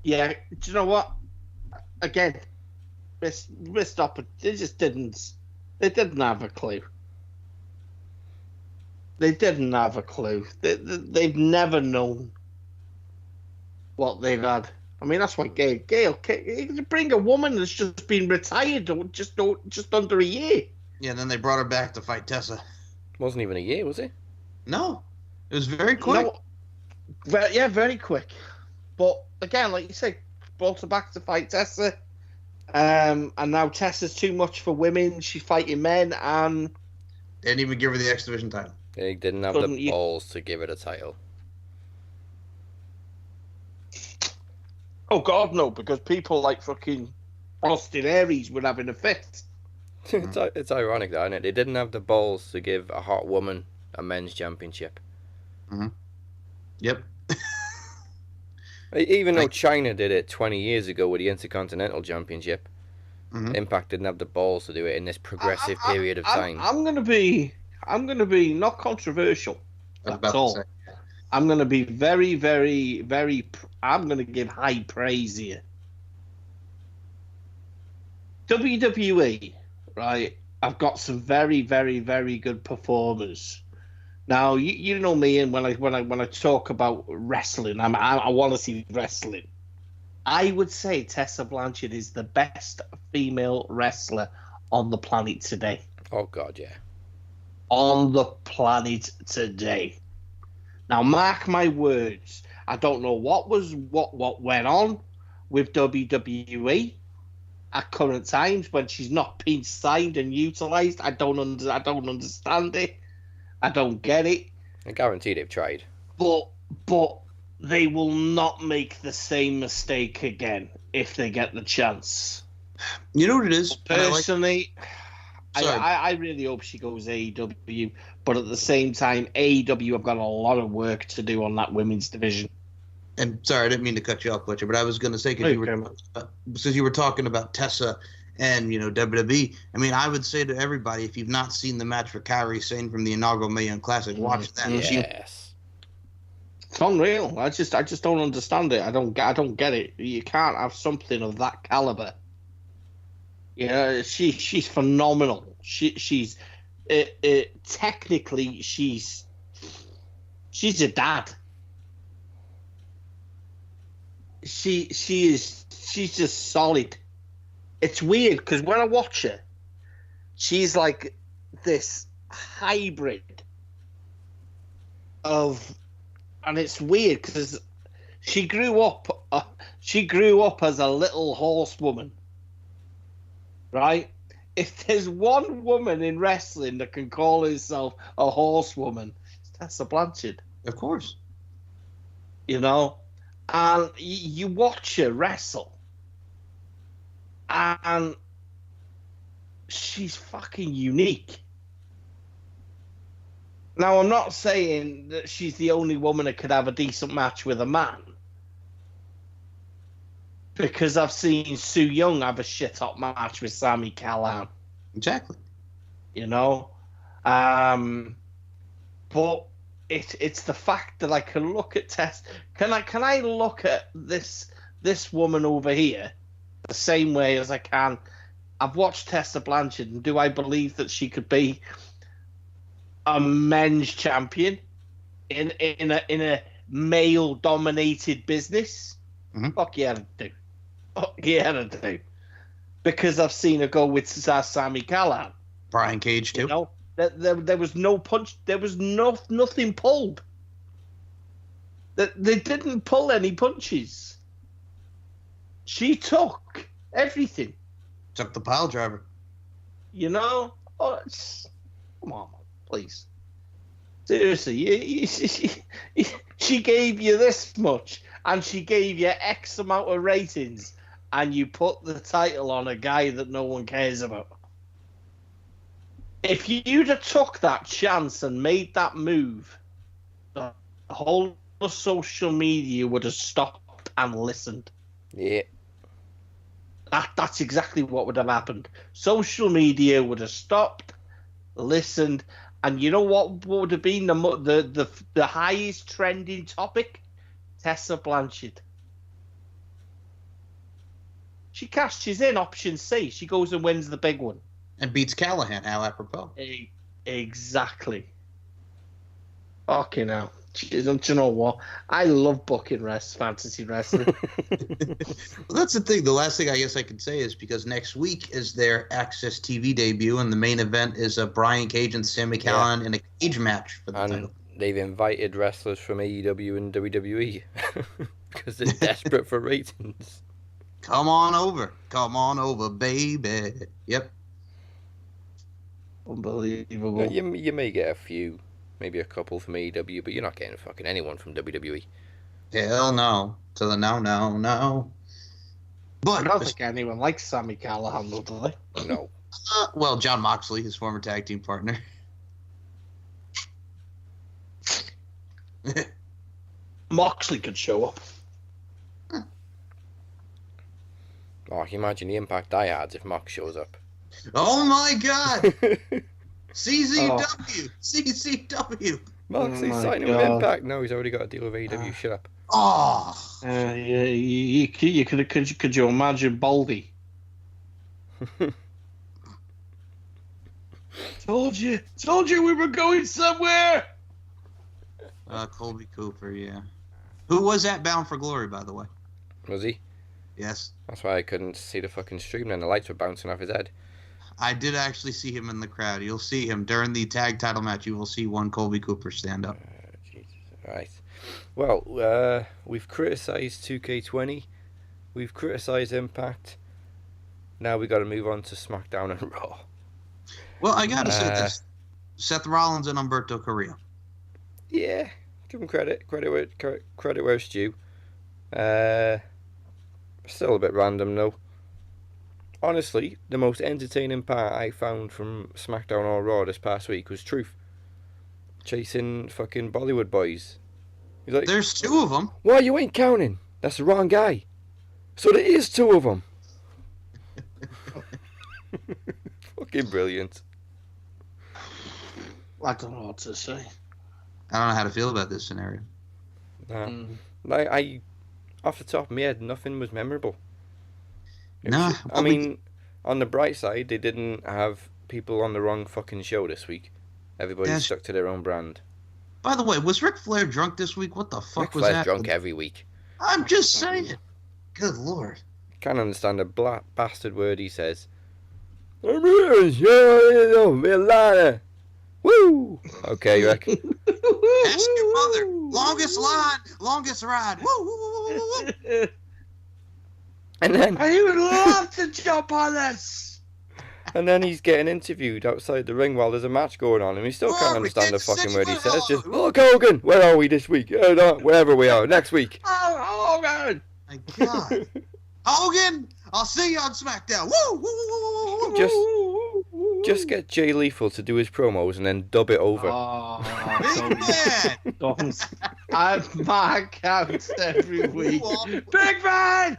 Yeah. Do you know what? Again, missed up. They just didn't. They didn't have a clue. They didn't have a clue. They've never known what they've had. I mean, that's why Gail bring a woman that's just been retired just under a year. Yeah, then they brought her back to fight Tessa. Wasn't even a year, was it? No, it was very quick. Very quick. But again, like you say, brought her back to fight Tessa. And now Tessa's too much for women. She's fighting men, and they didn't even give her the X Division title. They didn't have the balls to give it a title. Oh God, no! Because people like fucking Austin Aries were having a fit. It's ironic, though, isn't it? They didn't have the balls to give a hot woman a men's championship. Mm-hmm. Yep. Even though China did it 20 years ago with the Intercontinental Championship, Impact didn't have the balls to do it in this progressive period of time. I'm gonna be not controversial. That's all. I'm gonna be very, very, very. I'm gonna give high praise here. WWE, right? I've got some very, very, very good performers. Now you know me, and when I talk about wrestling, I want to see wrestling. I would say Tessa Blanchard is the best female wrestler on the planet today. Oh God, yeah. On the planet today. Now mark my words. I don't know what went on with WWE at current times when she's not being signed and utilized. I don't understand it. I don't get it. I guarantee they've tried. But they will not make the same mistake again if they get the chance. You know what it is? Personally, I really hope she goes AEW, but at the same time, AEW have got a lot of work to do on that women's division. And sorry, I didn't mean to cut you off, Butcher, but I was going to say, because you were talking about Tessa and, WWE. I mean, I would say to everybody, if you've not seen the match for Kairi Sane from the inaugural Mae Young Classic, watch that. Yes. It's unreal. I just don't understand it. I don't get it. You can't have something of that caliber. Yeah, she's phenomenal. She's technically she's a dad. She's just solid. It's weird because when I watch her, she's like this hybrid of, and it's weird because she grew up as a little horsewoman, right? If there's one woman in wrestling that can call herself a horsewoman, it's Tessa Blanchard. Of course. And you watch her wrestle, and she's fucking unique. Now, I'm not saying that she's the only woman that could have a decent match with a man, because I've seen Sue Young have a shit-hot match with Sami Callihan. Exactly. But it's the fact that I can look at Tess. Can I look at this woman over here the same way as I can? I've watched Tessa Blanchard, and do I believe that she could be a men's champion in a male-dominated business? Mm-hmm. Fuck yeah, I do. Fuck yeah, I do. Because I've seen her go with Sami Callihan. Brian Cage too. There was no punch. There was nothing pulled. They didn't pull any punches. She took everything. Took the pile driver. Come on, please. Seriously, she gave you this much, and she gave you X amount of ratings, and you put the title on a guy that no one cares about. If you'd have took that chance and made that move, the whole of social media would have stopped and listened. Yeah. That's exactly what would have happened. Social media would have stopped, listened, and you know what would have been the highest trending topic? Tessa Blanchard. She cashes in option C. She goes and wins the big one. And beats Callahan, how apropos. Exactly. Fucking hell. Don't you know what? I love booking fantasy wrestling. Well, that's the thing. The last thing I guess I could say is because next week is their Access TV debut, and the main event is Brian Cage and Sami Callihan in a cage match for the title. They've invited wrestlers from AEW and WWE because they're desperate for ratings. Come on over, baby. Yep. Unbelievable. You may get a few, maybe a couple from AEW, but you're not getting fucking anyone from WWE. Hell no. To the no. But I don't think anyone likes Sami Callihan, though, do they? No. well, John Moxley, his former tag team partner. Moxley could show up. Oh, can you imagine the impact I had if Mox shows up? Oh my God! CZW! CZW! Moxley's Oh my signing with God. Impact. No, he's already got a deal with AEW. Shut up. Oh! Could you imagine Baldy? Told you we were going somewhere. Colby Cooper, yeah. Who was at Bound for Glory, by the way? Was he? Yes. That's why I couldn't see the fucking stream then. The lights were bouncing off his head. I did actually see him in the crowd. You'll see him during the tag title match. You will see one Colby Cooper stand up. Jesus. Right. Well, we've criticised 2K20. We've criticised Impact. Now we got to move on to SmackDown and Raw. Well, I gotta say this: Seth Rollins and Humberto Carrillo. Yeah, give him credit. Credit where it's due. Still a bit random though. Honestly, the most entertaining part I found from SmackDown or Raw this past week was Truth chasing fucking Bollywood boys. He's like, There's two of them. "Why you ain't counting? That's the wrong guy." So there is two of them. Fucking brilliant. I don't know what to say. I don't know how to feel about this scenario. Like I, off the top of my head, nothing was memorable. Nah. I mean, on the bright side, they didn't have people on the wrong fucking show this week. Everybody stuck to their own brand. By the way, was Ric Flair drunk this week? What the fuck Ric was Flair's that? drunk every week. I'm just saying. Good lord. Can't understand a bastard word he says. Woo! Okay, Rick. Ask your mother. Longest line, longest ride. Woo, woo, woo, woo, woo. And then I would love to jump on this. And then he's getting interviewed outside the ring while there's a match going on, and he still can't understand the fucking word he says. Just, look, Hogan, where are we this week? Wherever we are, next week. Oh, Hogan! My God. Hogan, I'll see you on SmackDown. Woo, woo, woo, woo, woo. Just get Jay Lethal to do his promos and then dub it over. Big man. Don't. I've mark counts every week. Big man!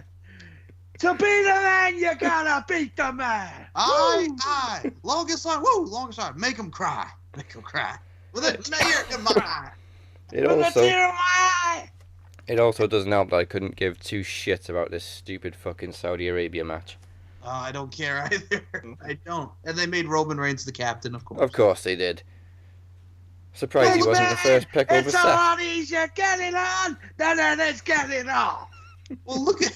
To be the man, you gotta beat the man. Aye. Longest line. Woo, longest line. Make him cry. Make him cry. With a tear in my eye. It also doesn't help that I couldn't give two shits about this stupid fucking Saudi Arabia match. Oh, I don't care either. I don't. And they made Roman Reigns the captain, of course. Of course they did. Surprised he wasn't the first pick over It's Seth. a lot easier getting on than it is getting off. Well, look at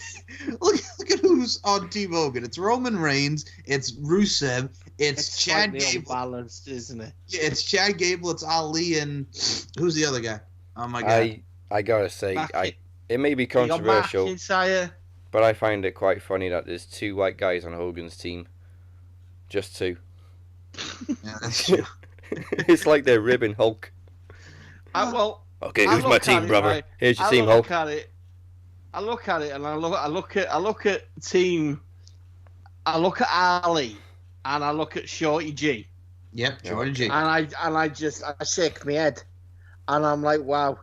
who's on Team Hogan. It's Roman Reigns. It's Rusev. It's Chad Gable. Balanced, isn't it? Yeah, it's Chad Gable. It's Ali, and who's the other guy? Oh my God! I gotta say, it may be controversial, but I find it quite funny that there's two white guys on Hogan's team. Just two. Yeah, that's true. It's like they're ribbing Hulk. Okay, who's my team, brother? Right. Here's your team, Hulk. I look at it, and I look at team. I look at Ali, and I look at Shorty G. Yep, Shorty G. And I shake my head, and I'm like, wow.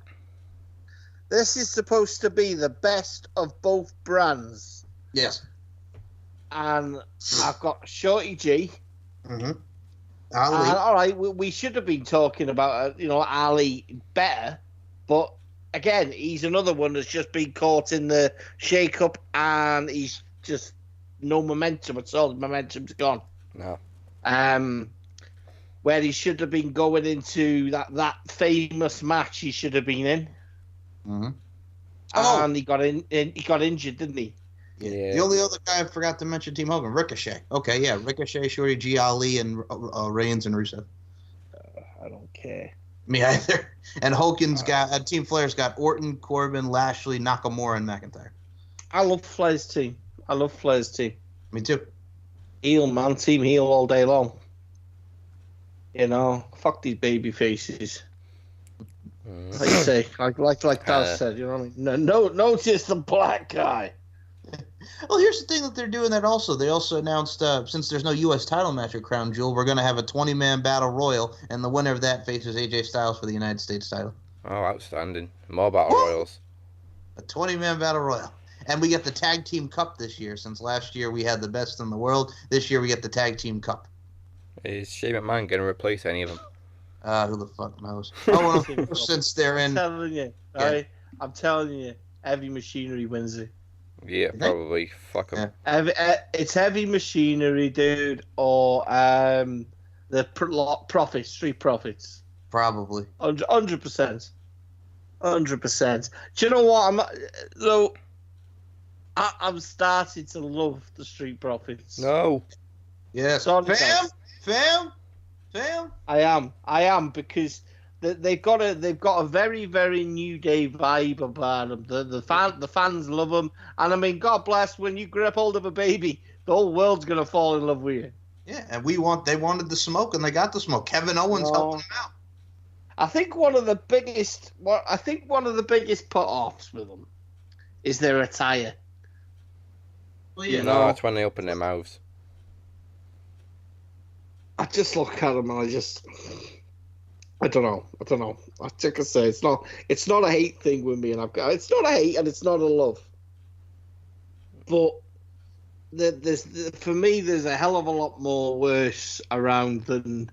This is supposed to be the best of both brands. Yes. And I've got Shorty G. Mm-hmm. Ali. And, all right, we should have been talking about Ali better, but again, he's another one that's just been caught in the shake-up, and he's just no momentum at all. The momentum's gone. No. Where he should have been going into that famous match he should have been in. Mm-hmm. And he got injured, didn't he? Yeah. The only other guy I forgot to mention, Team Hogan, Ricochet. Okay, yeah, Ricochet, Shorty G, Ali, and Reigns and Rusev. I don't care. Me either. And Hogan's got Team Flair's got Orton, Corbin, Lashley, Nakamura, and McIntyre. I love Flair's team. Me too. Heel, man, team heel all day long. Fuck these baby faces. Like you say, like Daz said, you know what I mean? No, just the black guy. Well, here's the thing that they're doing that also. They also announced, since there's no U.S. title match at Crown Jewel, we're going to have a 20-man battle royal, and the winner of that faces AJ Styles for the United States title. Oh, outstanding. More battle royals. A 20-man battle royal. And we get the tag team cup this year, since last year we had the best in the world. This year we get the tag team cup. Is Shane McMahon going to replace any of them? Who the fuck knows? Oh, well, since they're in... I'm telling you, Heavy Machinery wins it. Yeah, probably. Fuck them. Yeah. It's Heavy Machinery, dude, or the Profits, Street Profits. Probably. 100%. 100%. Do you know what? I'm starting to love the Street Profits. No. Yes. Fam. I am because they've got a very, very New Day vibe about them. The fans love them, and I mean, God bless, when you grab hold of a baby, the whole world's gonna fall in love with you. Yeah, and they wanted the smoke, and they got the smoke. Kevin Owens helped them out. I think one of the biggest put-offs with them is their attire. Well, yeah, no, it's when they open their mouths. I just look at them and I don't know. I think I say it's not a hate thing with me, and it's not a hate and it's not a love. But for me, there's a hell of a lot more worse around than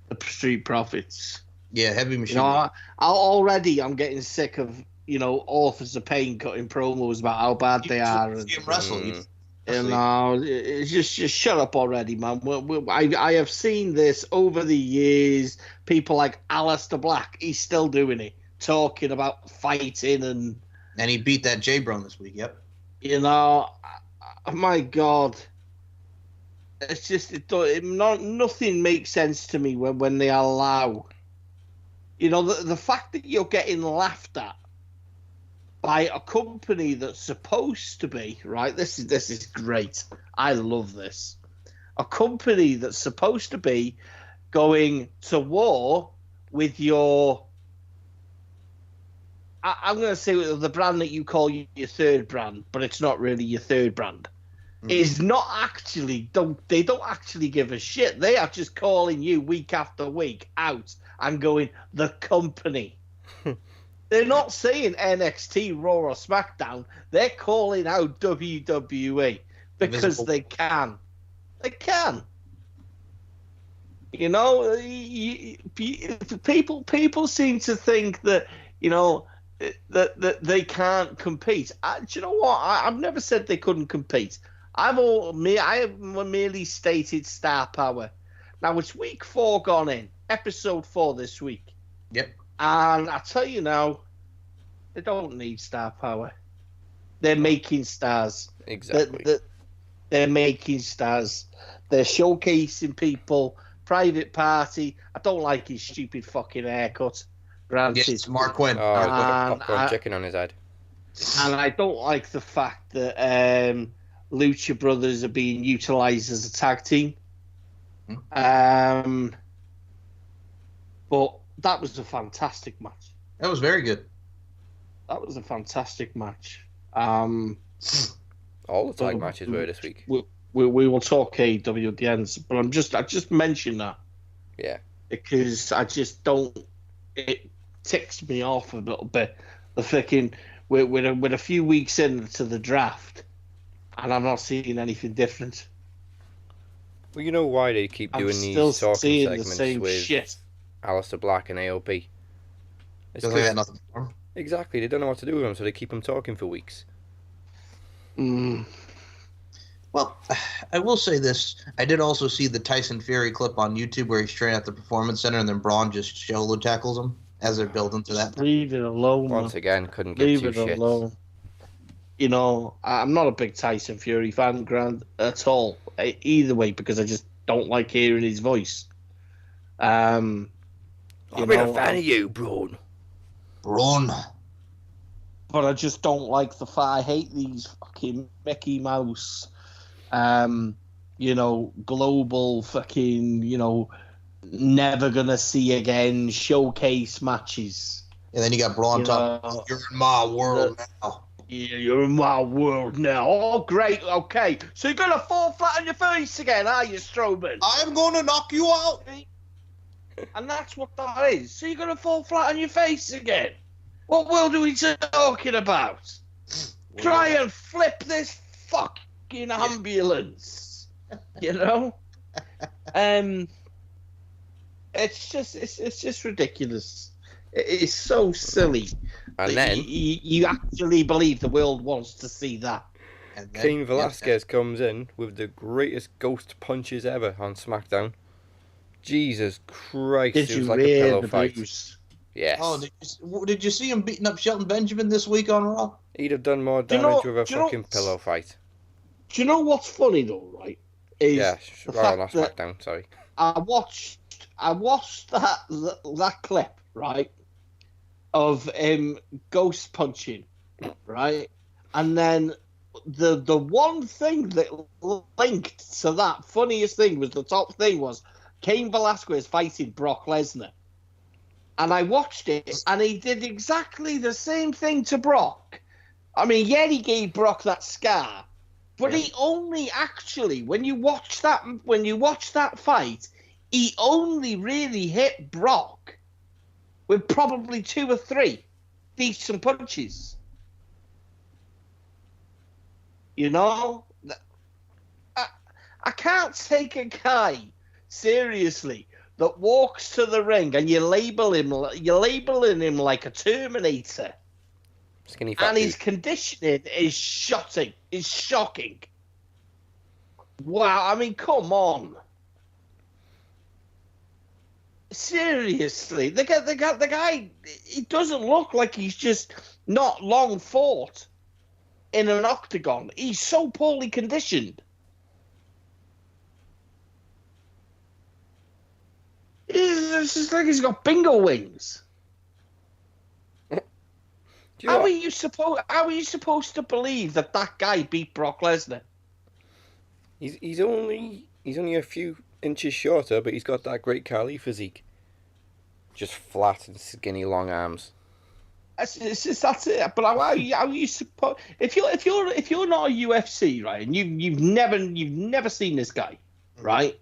the Street Profits. Yeah, Heavy Machine. I'm getting sick of Authors of Pain cutting promos about how bad they are. See him wrestle. It's just shut up already, man. I have seen this over the years. People like Aleister Black, he's still doing it, talking about fighting and he beat that J-Bron this week. Yep. My God, it's just nothing makes sense to me when they allow. The fact that you're getting laughed at by a company that's supposed to be, right? This is great. I love this. A company that's supposed to be going to war with your... I'm going to say the brand that you call your third brand, but it's not really your third brand. Is not actually... They don't actually give a shit. They are just calling you week after week out and going, the company. They're not saying NXT, Raw, or SmackDown. They're calling out WWE because they can. They can. People seem to think that that they can't compete. Do you know what? I've never said they couldn't compete. I have merely stated star power. Now it's week 4 gone in, episode 4 this week. Yep. And I tell you now, they don't need star power. They're making stars. Exactly. They're making stars. They're showcasing people. Private Party. I don't like his stupid fucking haircut. Granted. Yes, Mark Quinn. Oh, he's got a popcorn chicken on his head. And I don't like the fact that Lucha Brothers are being utilised as a tag team. But that was a fantastic match. That was very good. That was a fantastic match. All the tag matches were this week. We will talk AEW at the end, but I just mentioned that. Yeah. Because I just don't. It ticks me off a little bit. The freaking with a few weeks into the draft, and I'm not seeing anything different. Well, you know why they keep doing these talking segments with shit. Aleister Black and AOP? Because they had nothing for him. Exactly, they don't know what to do with him, so they keep him talking for weeks. Well, I will say this. I did also see the Tyson Fury clip on YouTube where he's training at the Performance Center and then Braun just shoulder tackles him as they're building to that. Leave it alone, Once man. again, couldn't give two shits. Alone. I'm not a big Tyson Fury fan, at all. Either way, because I just don't like hearing his voice. I'm a fan of you, Braun. Braun. But I just don't like the fact. I hate these fucking Mickey Mouse, global fucking, never gonna see again showcase matches. And then you got Braun talking, you're in my world now. You're in my world now. Oh, great. Okay. So you're going to fall flat on your face again, are you, Strowman? I'm going to knock you out. And that's what that is. So you're going to fall flat on your face again. What world are we talking about? Try and flip this fucking ambulance. You know? It's just ridiculous. It is so silly. And then you actually believe the world wants to see that. And then, Cain Velasquez comes in with the greatest ghost punches ever on SmackDown. Jesus Christ, Did it was you like a read pillow the fight. news? Yes. Oh, did you see him beating up Shelton Benjamin this week on Raw? He'd have done more Do you know- damage with a do you know- fucking pillow fight. Do you know what's funny though, right? Is Yeah, the well, not fact that SmackDown, sorry. I watched that clip, right, of ghost punching, right, and then the one thing that linked to that funniest thing was the top thing was Cain Velasquez fighting Brock Lesnar, and I watched it, and he did exactly the same thing to Brock. I mean, yeah, he gave Brock that scar, but he only actually, when you watch that fight, he only really hit Brock with probably 2 or 3 decent punches. You know, I can't take a guy seriously that walks to the ring and you're labeling him like a Terminator. Skinny fat And his dude. conditioning is shocking. Wow, I mean, come on. Seriously, the guy, he doesn't look like he's just not long fought in an octagon. He's so poorly conditioned. It's just like he's got bingo wings. Do you know How what? are you supposed to believe that guy beat Brock Lesnar? He's only a few inches shorter, but he's got that great Khali physique. Just flat and skinny, long arms. That's it. But how are you supposed? If you're not a UFC, right, and you've never seen this guy, right?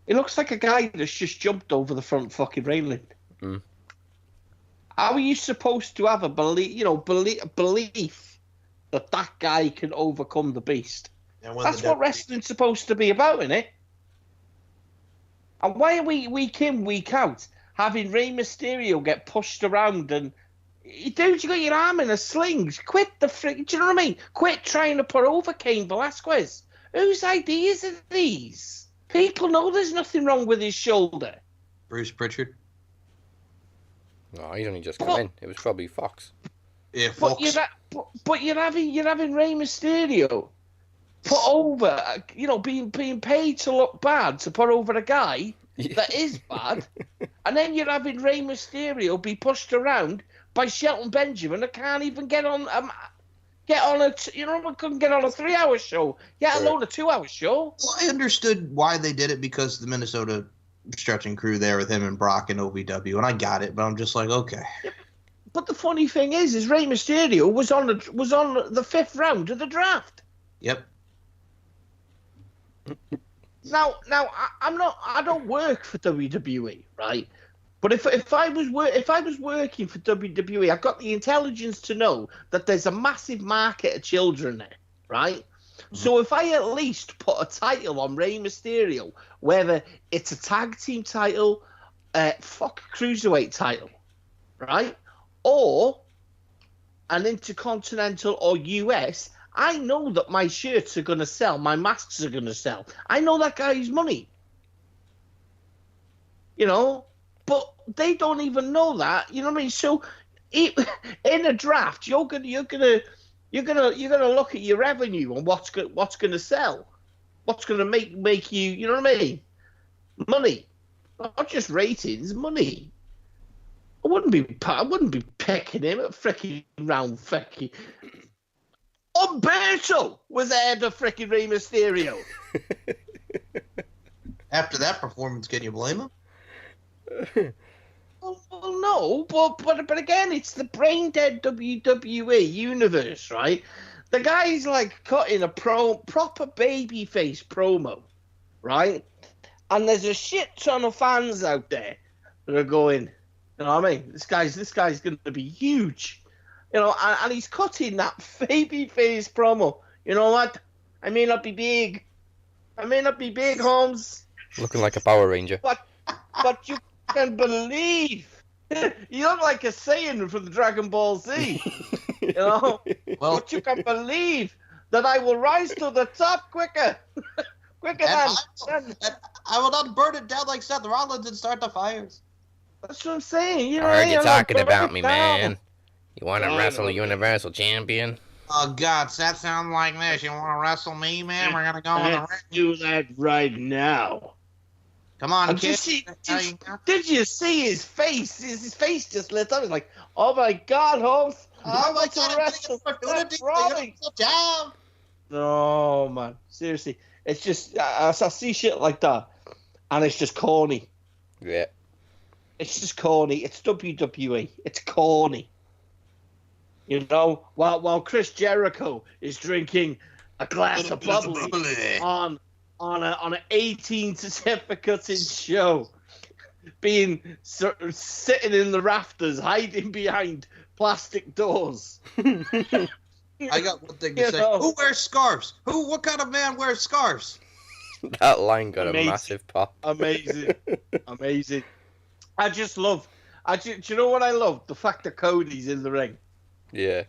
It looks like a guy that's just jumped over the front fucking railing. Mm. How are you supposed to have a belief that guy can overcome the beast? That's what wrestling's supposed to be about, isn't it? And why are we week in, week out having Rey Mysterio get pushed around and dude, you got your arm in a sling. Quit the freak. Do you know what I mean? Quit trying to put over Cain Velasquez. Whose ideas are these? People know there's nothing wrong with his shoulder. Bruce Pritchard. No, he's only just come in. It was probably Fox. Yeah, But Fox. you're having Rey Mysterio put over, being paid to look bad to put over a guy that is bad, and then you're having Rey Mysterio be pushed around by Shelton Benjamin that can't even get on couldn't get on a 3-hour show, yet alone a 2-hour show. Well, I understood why they did it because the Minnesota stretching crew there with him and Brock and OVW, and I got it, but I'm just like, okay. But the funny thing is Rey Mysterio was on the 5th round of the draft. Yep. Now I don't work for WWE, right? But if I was working for WWE, I've got the intelligence to know that there's a massive market of children there, right? Mm-hmm. So if I at least put a title on Rey Mysterio, whether it's a tag team title, cruiserweight title, right, or an intercontinental or US, I know that my shirts are going to sell, my masks are going to sell. I know that guy's money. But they don't even know that. You know what I mean? So, in a draft, you're gonna look at your revenue and what's going to sell, what's going to make you. You know what I mean? Money, not just ratings. Money. I wouldn't be picking him at freaking round freaking. Umberto was there to freaking Rey Mysterio. After that performance, can you blame him? Well, no, but again, it's the brain dead WWE universe, right? The guy's like cutting a proper babyface promo, right? And there's a shit ton of fans out there that are going, you know what I mean? This guy's going to be huge, you know, and he's cutting that babyface promo. You know what? I may not be big, Holmes. Looking like a Power Ranger. But you can believe. You look like a Saiyan from the Dragon Ball Z. You know? Well, But you can believe that I will rise to the top quicker. Quicker than. I will not burn it down like Seth Rollins and start the fires. That's what I'm saying. You know, I heard you I'm talking burn about it me, down. man. You want to I wrestle know. Universal Champion? Oh, God, that sounds like this. You want to wrestle me, man? We're going to go on the Let's ring. do that right now. Come on, And kid. did you see his face? His face just lit up. He's like, oh my God, Holmes. Oh, my I'm to God, wrestle I'm doing Seth it. Rollins. Job. No, man. Seriously. It's just, I see shit like that, and it's just corny. Yeah. It's just corny. It's WWE. It's corny. You know, while Chris Jericho is drinking a glass of bubbly on an 18 certificating show, being sitting in the rafters, hiding behind plastic doors. I got one thing to You say. know. Who wears scarves? What kind of man wears scarves? That line got Amazing. a massive pop. Amazing. Amazing. I just love. Do you know what I love? The fact that Cody's in the ring. Yeah.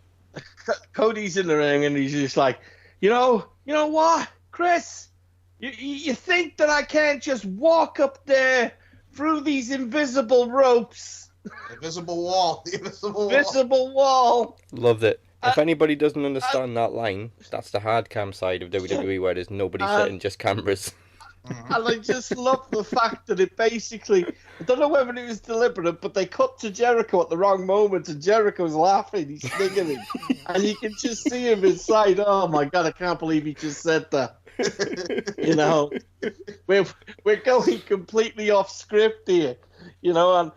Cody's in the ring and he's just like, you know what, Chris? You think that I can't just walk up there through these invisible ropes, Invisible wall. The invisible wall. invisible wall? Loved it. If anybody doesn't understand that line, that's the hard cam side of WWE where there's nobody sitting, just cameras. And I just love the fact that it basically, I don't know whether it was deliberate, but they cut to Jericho at the wrong moment and Jericho's laughing, he's sniggering. And you can just see him inside, oh my God, I can't believe he just said that. You know, we're going completely off script here. You know, and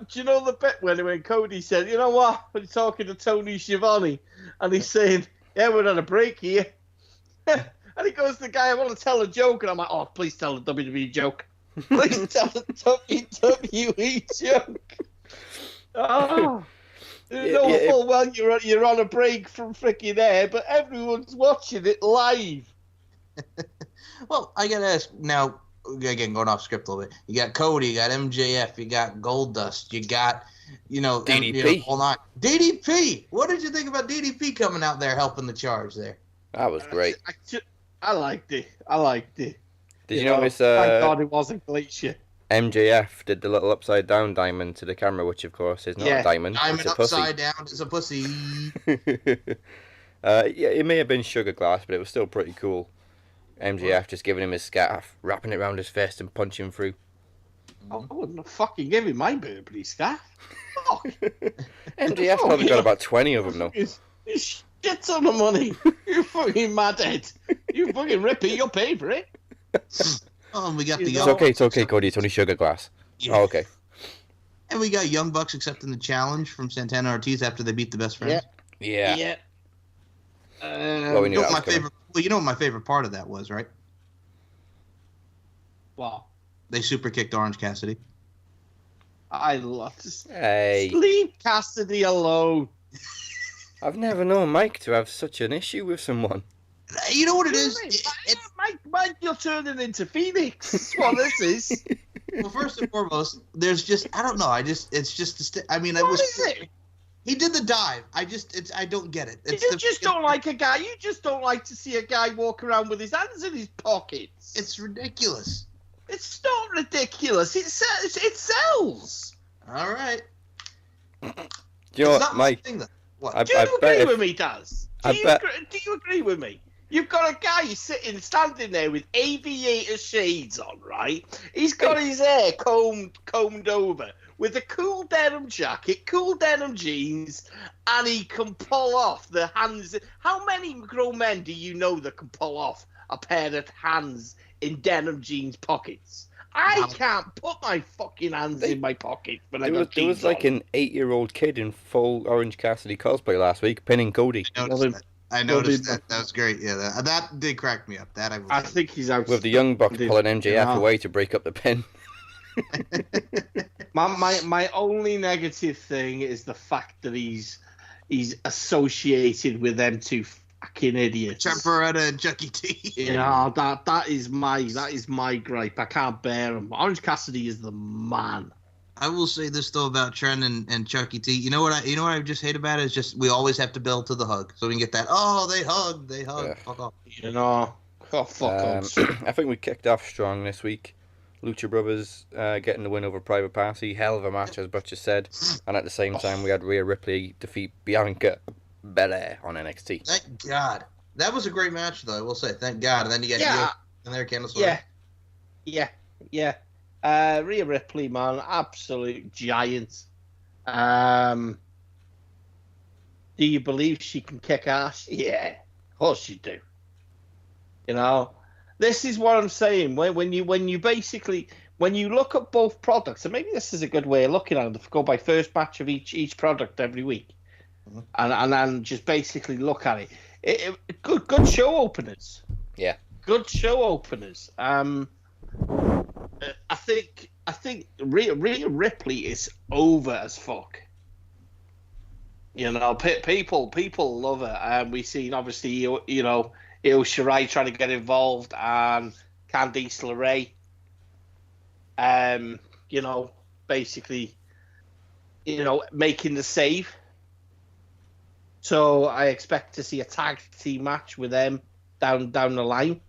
do you know the bit when Cody said, you know what, when he's talking to Tony Schiavone, and he's saying, yeah, we're on a break here. And he goes to the guy, I want to tell a joke. And I'm like, oh, please tell a WWE joke. Please tell a WWE joke. Oh. You know full well you're on a break from freaking air, but everyone's watching it live. Well, I gotta ask now. Again, going off script a little bit. You got Cody, you got MJF, you got Goldust, you got, DDP. Hold on, DDP. What did you think about DDP coming out there helping the charge there? That was great. I liked it. Did you notice thank God it wasn't Glacier. MJF did the little upside down diamond to the camera, which of course is not a diamond. Diamond it's a pussy. upside down is a pussy. Yeah, it may have been sugar glass, but it was still pretty cool. MJF just giving him his scarf, wrapping it around his fist and punching through. I wouldn't have fucking give him my Burberry scarf. Fuck. MJF's probably got about 20 of them now. It's shit ton of money. You fucking madhead. You fucking ripper, you'll pay for it. Oh, and we got the It's okay, Cody. It's only sugar glass. Yeah. Oh, okay. And we got Young Bucks accepting the challenge from Santana Ortiz after they beat the Best Friends. Yeah. Well, we knew You know that what was coming. you know what my favorite part of that was, right? Wow. They super kicked Orange Cassidy. I love to Hey, leave Cassidy alone. I've never known Mike to have such an issue with someone. You know what it is? Mike, you're turning into Phoenix. That's what this is. Well, first and foremost, there's just I don't know. It's just I mean, What is it? He did the dive. I don't get it. You just don't like a guy. You just don't like to see a guy walk around with his hands in his pockets. It's ridiculous. It's not ridiculous. It sells. All right. Do you know It's what, not my Mike? thing, though. What? Do you agree with me, Daz? Do you agree with me? You've got a guy standing there with aviator shades on, right? He's got his hair combed over with a cool denim jacket, cool denim jeans, and he can pull off the hands. How many grown men do you know that can pull off a pair of hands in denim jeans pockets? I can't put my fucking hands in my pocket when I got There was like an 8-year-old kid in full Orange Cassidy cosplay last week pinning Cody. I noticed that. That was great. Yeah, that did crack me up. I think he's out. With the Young Bucks pulling MJF away to break up the pin. my only negative thing is the fact that he's associated with them two fucking idiots. Champeretta and Chucky T. You know, that is my gripe. I can't bear him. Orange Cassidy is the man. I will say this though about Trent and Chucky T. You know what I just hate about it is just we always have to build to the hug, so we can get that. Oh, they hug. Yeah. Fuck off. You know, fuck off. I think we kicked off strong this week. Lucha Brothers getting the win over Private Party. Hell of a match, as Butcher said. And at the same time, we had Rhea Ripley defeat Bianca Belair on NXT. Thank God. That was a great match, though, I will say. Thank God. And then you get Io in there, Candice LeRae. Yeah. Rhea Ripley, man, absolute giant. Do you believe she can kick ass? Yeah, of course you do. You know, this is what I'm saying. When you look at both products, and maybe this is a good way of looking at it, go by first match of each product every week, and then just basically look at it. Good show openers. Yeah. Good show openers. I think Rhea Ripley is over as fuck. You know, people love her. We've seen obviously Io Shirai trying to get involved, and Candice LeRae. Basically, making the save. So I expect to see a tag team match with them down the line.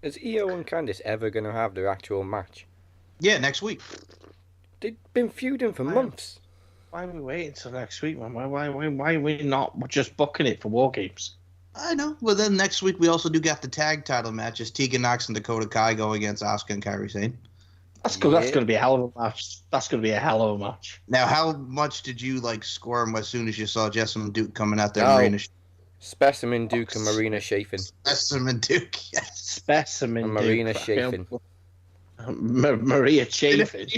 Is Io and Candice ever going to have their actual match? Yeah, next week. They've been feuding for months. Why are we waiting until next week, man? Why are we not just booking it for War Games? I know. Well, then next week we also do got the tag title matches. Tegan Nox and Dakota Kai go against Asuka and Kairi Sane. That's good. Yeah. That's going to be a hell of a match. Now, how much did you squirm as soon as you saw Jessamine Duke coming out there? Marina Specimen Duke and Marina Chafin. Specimen Duke, yes. Specimen and Marina Chafin. Maria Chafin.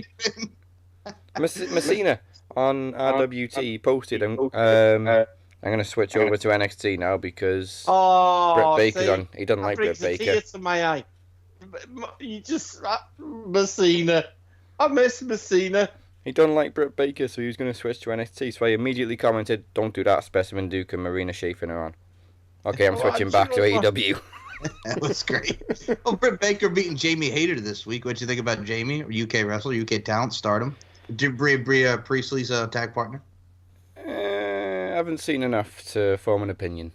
Messina on RWT posted. I'm going to switch over to NXT now because Britt Baker's on. He doesn't like Britt Baker. Tear to my eye. You just Messina. I miss Messina. He doesn't like Britt Baker, so he was going to switch to NXT. So I immediately commented, "Don't do that." Specimen Duke and Marina Chafin are on. Okay, I'm switching back to AEW. That was great. Oh, Britt Baker beating Jamie Hayter this week. What'd you think about Jamie? UK wrestler, UK talent, stardom. Bria Priestley's tag partner. I haven't seen enough to form an opinion.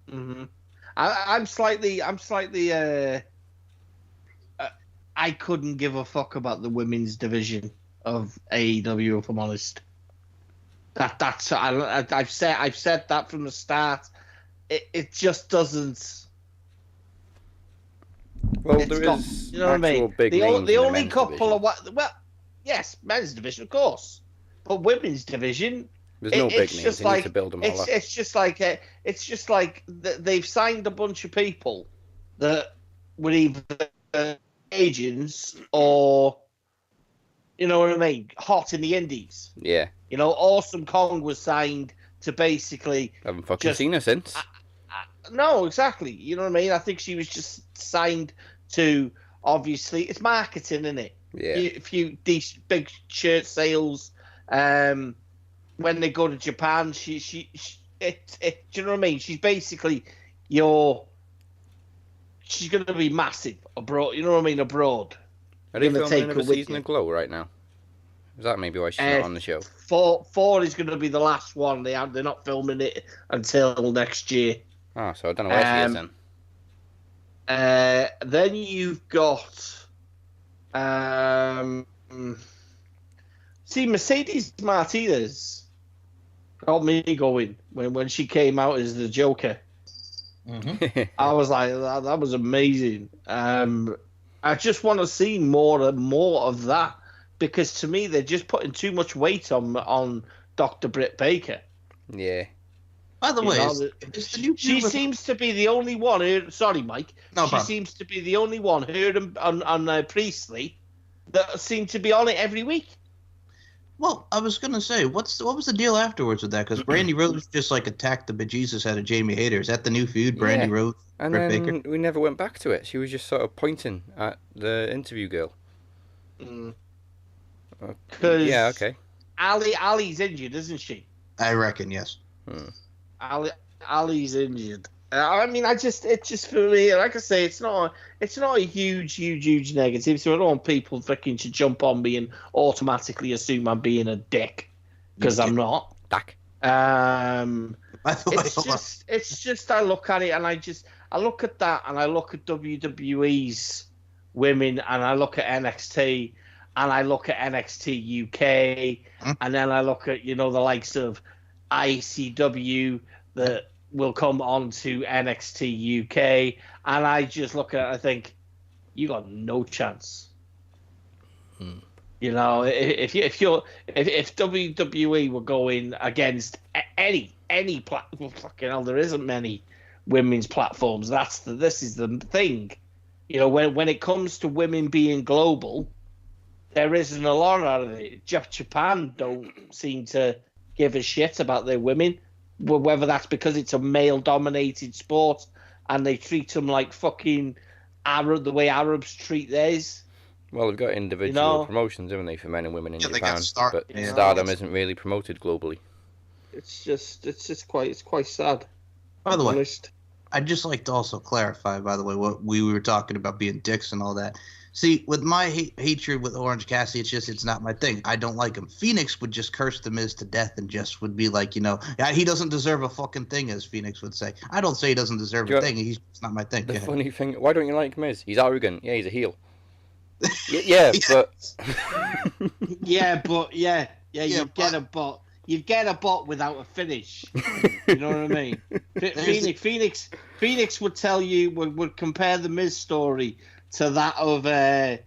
Mm-hmm. I'm slightly. I couldn't give a fuck about the women's division of AEW, if I'm honest. I've said that from the start. It just doesn't. Well, there is. You know what I mean? The only couple division. Yes, men's division, of course, but women's division. There's no big names. They need to build them all up. It's just like they've signed a bunch of people that were either agents or, you know what I mean, hot in the indies. Yeah. You know, Awesome Kong was signed to basically. Haven't fucking seen her since. No, exactly. You know what I mean? I think she was just signed to. Obviously, it's marketing, isn't it? Yeah. A few decent big shirt sales. When they go to Japan, do you know what I mean? She's basically she's going to be massive abroad. You know what I mean? Abroad. Are they filming another season of Glow right now? Is that maybe why she's not on the show? Four is going to be the last one. They're not filming it until next year. Oh, so I don't know where she is then. Then you've got. See, Mercedes Martinez got me going when she came out as the Joker. Mm-hmm. I was like, that was amazing. I just want to see more of that, because to me they're just putting too much weight on Dr. Britt Baker. Yeah. By the way, is the new she seems to be the only one. Sorry, Mike. No she problem. Seems to be the only one. Her and on Priestley that seem to be on it every week. Well, I was gonna say, what was the deal afterwards with that? Because Brandy Rose just like attacked the bejesus out of Jamie Hayter. Is that the new feud, Brandy Rose, and Britt then Baker? we never went back to it. She was just sort of pointing at the interview girl. Yeah, okay. Ali's injured, isn't she? I reckon, yes. Ali's injured. I mean, it's just for me, like I say, it's not a huge negative. So I don't want people freaking to jump on me and automatically assume I'm being a dick, because I'm not. Dick. It's just I look at it and I look at that and I look at WWE's women and I look at NXT and I look at NXT UK and then I look at the likes of ICW that will come on to NXT UK, and I just look at it, I think, you got no chance. If WWE were going against any platform, fucking hell, there isn't many women's platforms. This is the thing. When it comes to women being global, there isn't a lot out of it. Japan don't seem to give a shit about their women. Whether that's because it's a male-dominated sport and they treat them like fucking the way Arabs treat theirs. Well, they've got individual promotions, haven't they, for men and women in Japan? But Stardom isn't really promoted globally. It's quite sad. By the way, I'd just like to also clarify, by the way, what we were talking about being dicks and all that. See, with my hatred with Orange Cassidy, it's not my thing. I don't like him. Phoenix would just curse The Miz to death and just would be like, he doesn't deserve a fucking thing, as Phoenix would say. I don't say he doesn't deserve a thing. It's not my thing. The funny thing, why don't you like Miz? He's arrogant. Yeah, he's a heel. But... You get a bot without a finish. You know what I mean? Phoenix would tell you, would compare the Miz story to that of, say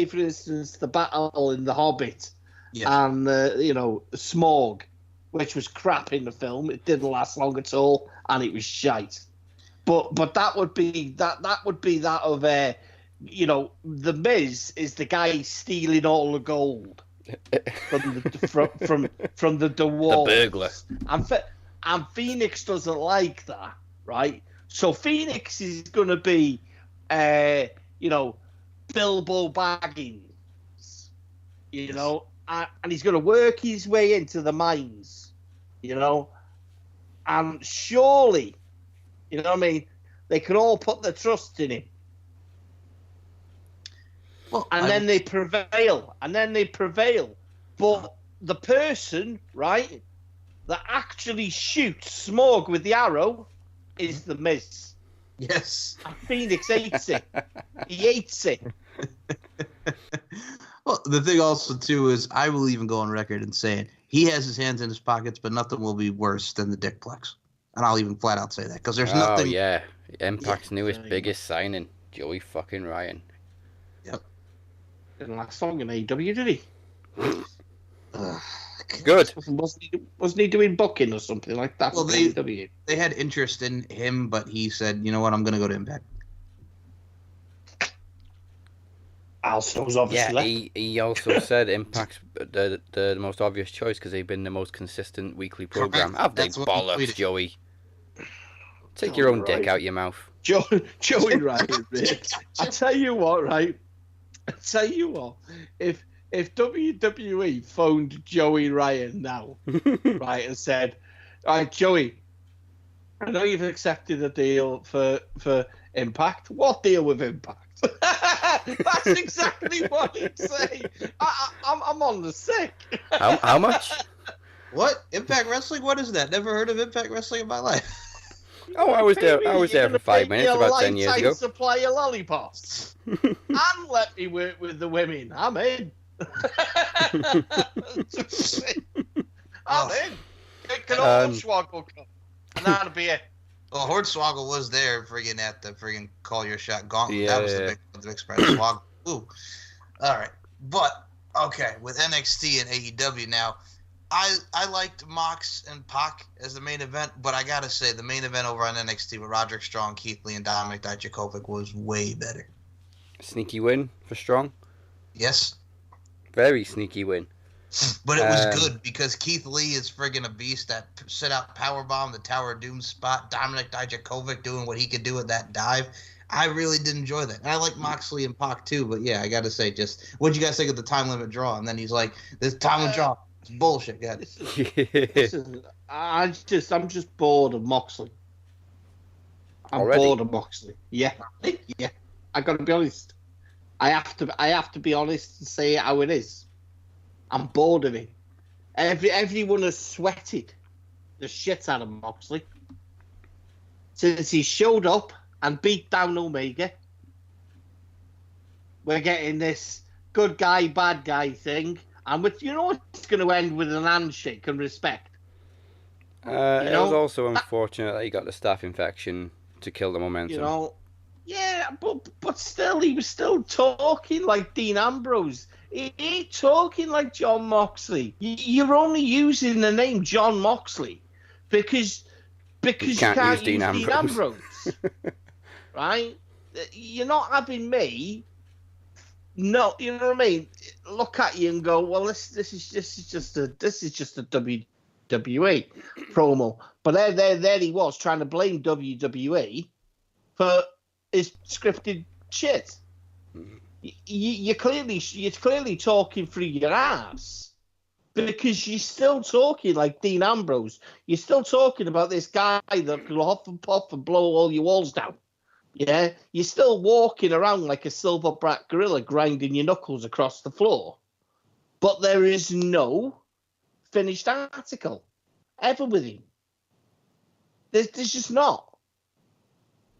for instance, the battle in The Hobbit and, Smaug, which was crap in the film. It didn't last long at all, and it was shite. But that would be that of, The Miz is the guy stealing all the gold from the dwarves. The burglar. And Phoenix doesn't like that, right? So Phoenix is going to be, Bilbo Baggins, and he's going to work his way into the mines, and surely, they can all put their trust in him. Well, then they prevail, But the person, right, that actually shoots Smaug with the arrow is the Miz. Yes. And Phoenix hates it. He hates it. Well, the thing also, too, is I will even go on record and say it. He has his hands in his pockets, but nothing will be worse than the Dickplex. And I'll even flat out say that, because there's nothing... Oh, yeah. Impact's newest, biggest signing, Joey fucking Ryan. Yep. Didn't last long in AEW, did he? Good. Wasn't he doing booking or something like that? Well, they had interest in him, but he said, you know what, I'm going to go to Impact. Alsto's obviously. Yeah, he also said Impact's the most obvious choice because they've been the most consistent weekly program. Have they bollocks, Joey? Take your own dick out your mouth. Joey Ryan, I tell you what, right? If WWE phoned Joey Ryan now, right, and said, "All right, Joey, I know you've accepted a deal for Impact. What deal with Impact?" That's exactly what he'd say. I'm on the sick. How much? What? Impact Wrestling? What is that? Never heard of Impact Wrestling in my life. Oh, I was there for 5 minutes about 10 years ago. Supply of lollipops and let me work with the women. I'm in. I'm in. Can Hornswoggle come? And that'll be it. Well, Hornswoggle was there friggin' at the friggin' Call Your Shot Gauntlet. Yeah, that was the big spread. Swoggle. Ooh. All right. But, okay, with NXT and AEW now, I liked Mox and Pac as the main event, but I gotta say the main event over on NXT with Roderick Strong, Keith Lee, and Dominik Dijakovic was way better. Sneaky win for Strong. Yes. Very sneaky win. But it was good because Keith Lee is friggin' a beast. That sit-out powerbomb, the Tower of Doom spot, Dominik Dijakovic doing what he could do with that dive. I really did enjoy that. And I like Moxley and Pac too, but yeah, I got to say, just what'd you guys think of the time limit draw? And then he's like, this time limit draw, it's bullshit, guys. I'm just bored of Moxley. I'm Already? bored of Moxley. Yeah. I got to be honest. I have to be honest and say it how it is. I'm bored of it. Everyone has sweated the shit out of Moxley since he showed up and beat down Omega. We're getting this good guy, bad guy thing, and it's going to end with an handshake and respect. It was also unfortunate that he got the staph infection to kill the momentum. Yeah, but still, he was still talking like Dean Ambrose. He ain't talking like John Moxley. You're only using the name John Moxley because you can't use Dean Ambrose. Right? You're not having me. No, you know what I mean. Look at you and go, well, this is just a WWE promo. But there he was trying to blame WWE for his scripted shit. You're clearly talking through your ass because you're still talking like Dean Ambrose. You're still talking about this guy that can huff and puff and blow all your walls down. Yeah, you're still walking around like a silverback gorilla, grinding your knuckles across the floor. But there is no finished article ever with him. There's just not.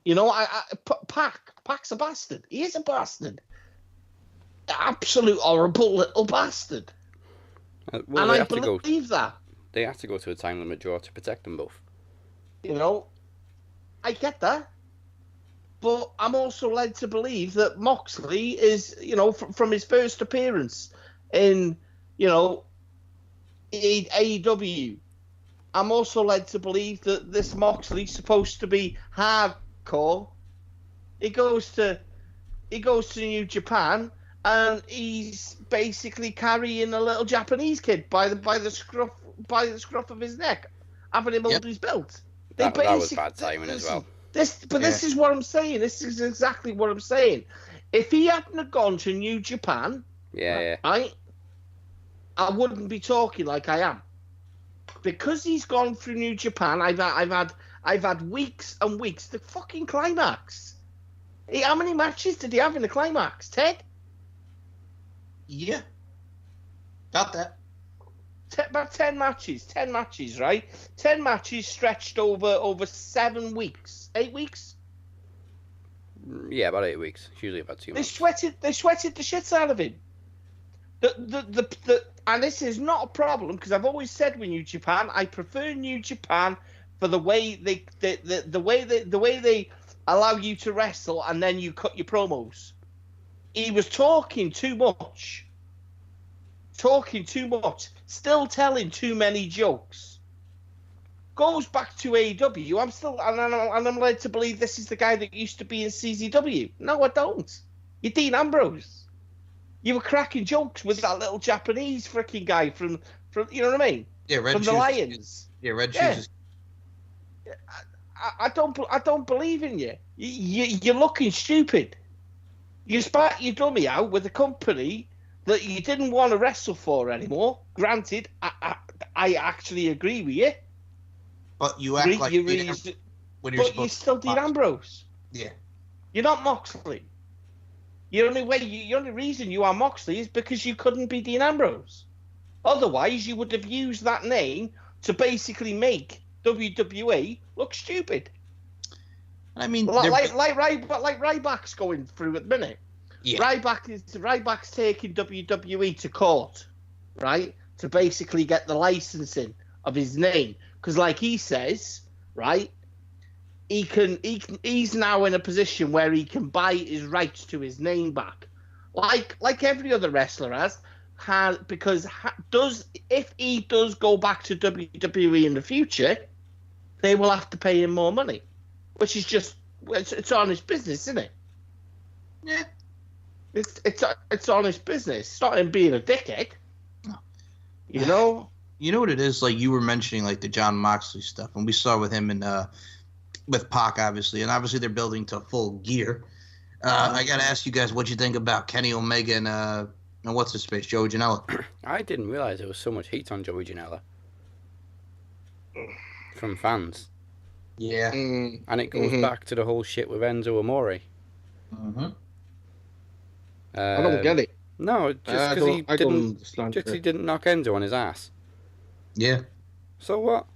Pac's a bastard. He is a bastard. Absolute horrible little bastard. Well, and I believe that. They have to go to a time limit draw to protect them both. I get that. But I'm also led to believe that Moxley is, from his first appearance in, AEW, I'm also led to believe that this Moxley's supposed to be hardcore. He goes to New Japan and he's basically carrying a little Japanese kid by the scruff of his neck, having him hold his belt. That was bad timing as well. This is what I'm saying. This is exactly what I'm saying. If he hadn't have gone to New Japan, right, I wouldn't be talking like I am. Because he's gone through New Japan, I've had weeks and weeks. The fucking climax. How many matches did he have in the climax? 10? Yeah. Got that. About 10 matches. 10 matches, right? 10 matches stretched over 7 weeks. 8 weeks? Yeah, about 8 weeks. It's usually about 2 months. They sweated the shit out of him. And this is not a problem because I've always said with New Japan, I prefer New Japan for the way the way they allow you to wrestle and then you cut your promos. He was talking too much, still telling too many jokes. Goes back to AEW. I'm led to believe this is the guy that used to be in CZW. No, I don't. You're Dean Ambrose. You were cracking jokes with that little Japanese freaking guy from you know what I mean? Yeah, Red from Shoes. The Lions. Yeah, Red Shoes. I don't believe in you. You're looking stupid. You spat your dummy out with a company that you didn't want to wrestle for anymore. Granted, I actually agree with you. But you act like when you're but you're still Dean Ambrose. Yeah. You're not Moxley. The only reason you are Moxley is because you couldn't be Dean Ambrose. Otherwise, you would have used that name to basically make WWE look stupid. I mean, like Ryback's going through at the minute. Yeah. Ryback's taking WWE to court, right, to basically get the licensing of his name, because like he says, right, he's now in a position where he can buy his rights to his name back, like every other wrestler has. if he does go back to WWE in the future, they will have to pay him more money, which is just it's honest business, isn't it? Yeah. It's honest business. It's not him being a dickhead. No. You know? You know what it is? Like, you were mentioning, like, the John Moxley stuff, and we saw with him and with Pac, obviously, and obviously they're building to full gear. I got to ask you guys what you think about Kenny Omega and what's his face, Joey Janela. I didn't realize there was so much heat on Joey Janela from fans. Yeah. And it goes back to the whole shit with Enzo Amore. Mm-hmm. I don't get it. No, just because he didn't knock Enzo on his ass. Yeah. So what?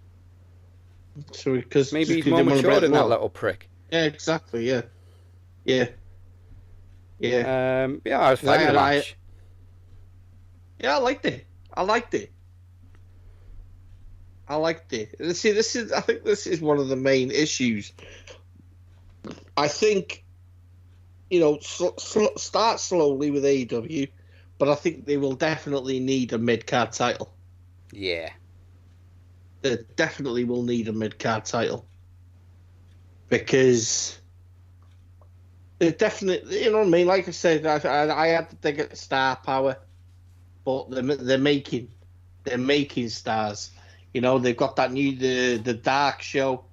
So because maybe he's more matured than that little prick. Yeah, exactly. Yeah. Yeah. I was fine with the match. Yeah, I liked it. I liked it. See, I think this is one of the main issues. I think, start slowly with AEW, but I think they will definitely need a mid-card title. Yeah. They definitely will need a mid-card title. Because it definitely, you know what I mean? Like I said, I had to think of star power, but they're making stars. They've got that new the Dark show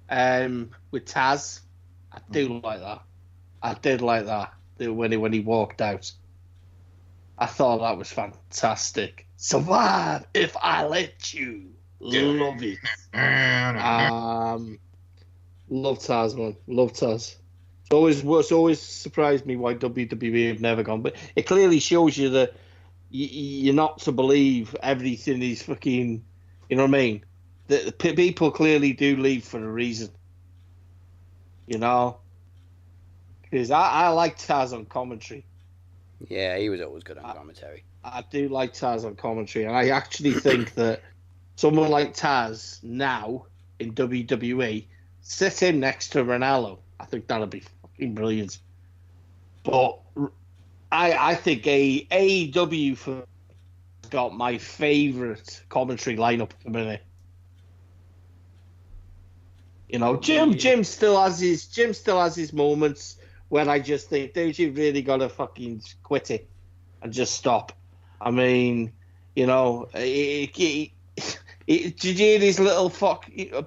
with Taz. I do like that. I did like that when he walked out. I thought that was fantastic. Survive if I let you. Love it. Love Taz, man. Love Taz. It's always surprised me why WWE have never gone, but it clearly shows you that you're not to believe everything is fucking. You know what I mean? The people clearly do leave for a reason. Because I like Taz on commentary. Yeah, he was always good on commentary. I do like Taz on commentary, and I actually think that someone like Taz now in WWE, sit him next to Ronaldo. I think that'll be fucking brilliant. But I think AEW got my favourite commentary lineup at the minute. Jim still has his moments where I just think, dude, you really got to fucking quit it and just stop. I mean, did you hear his little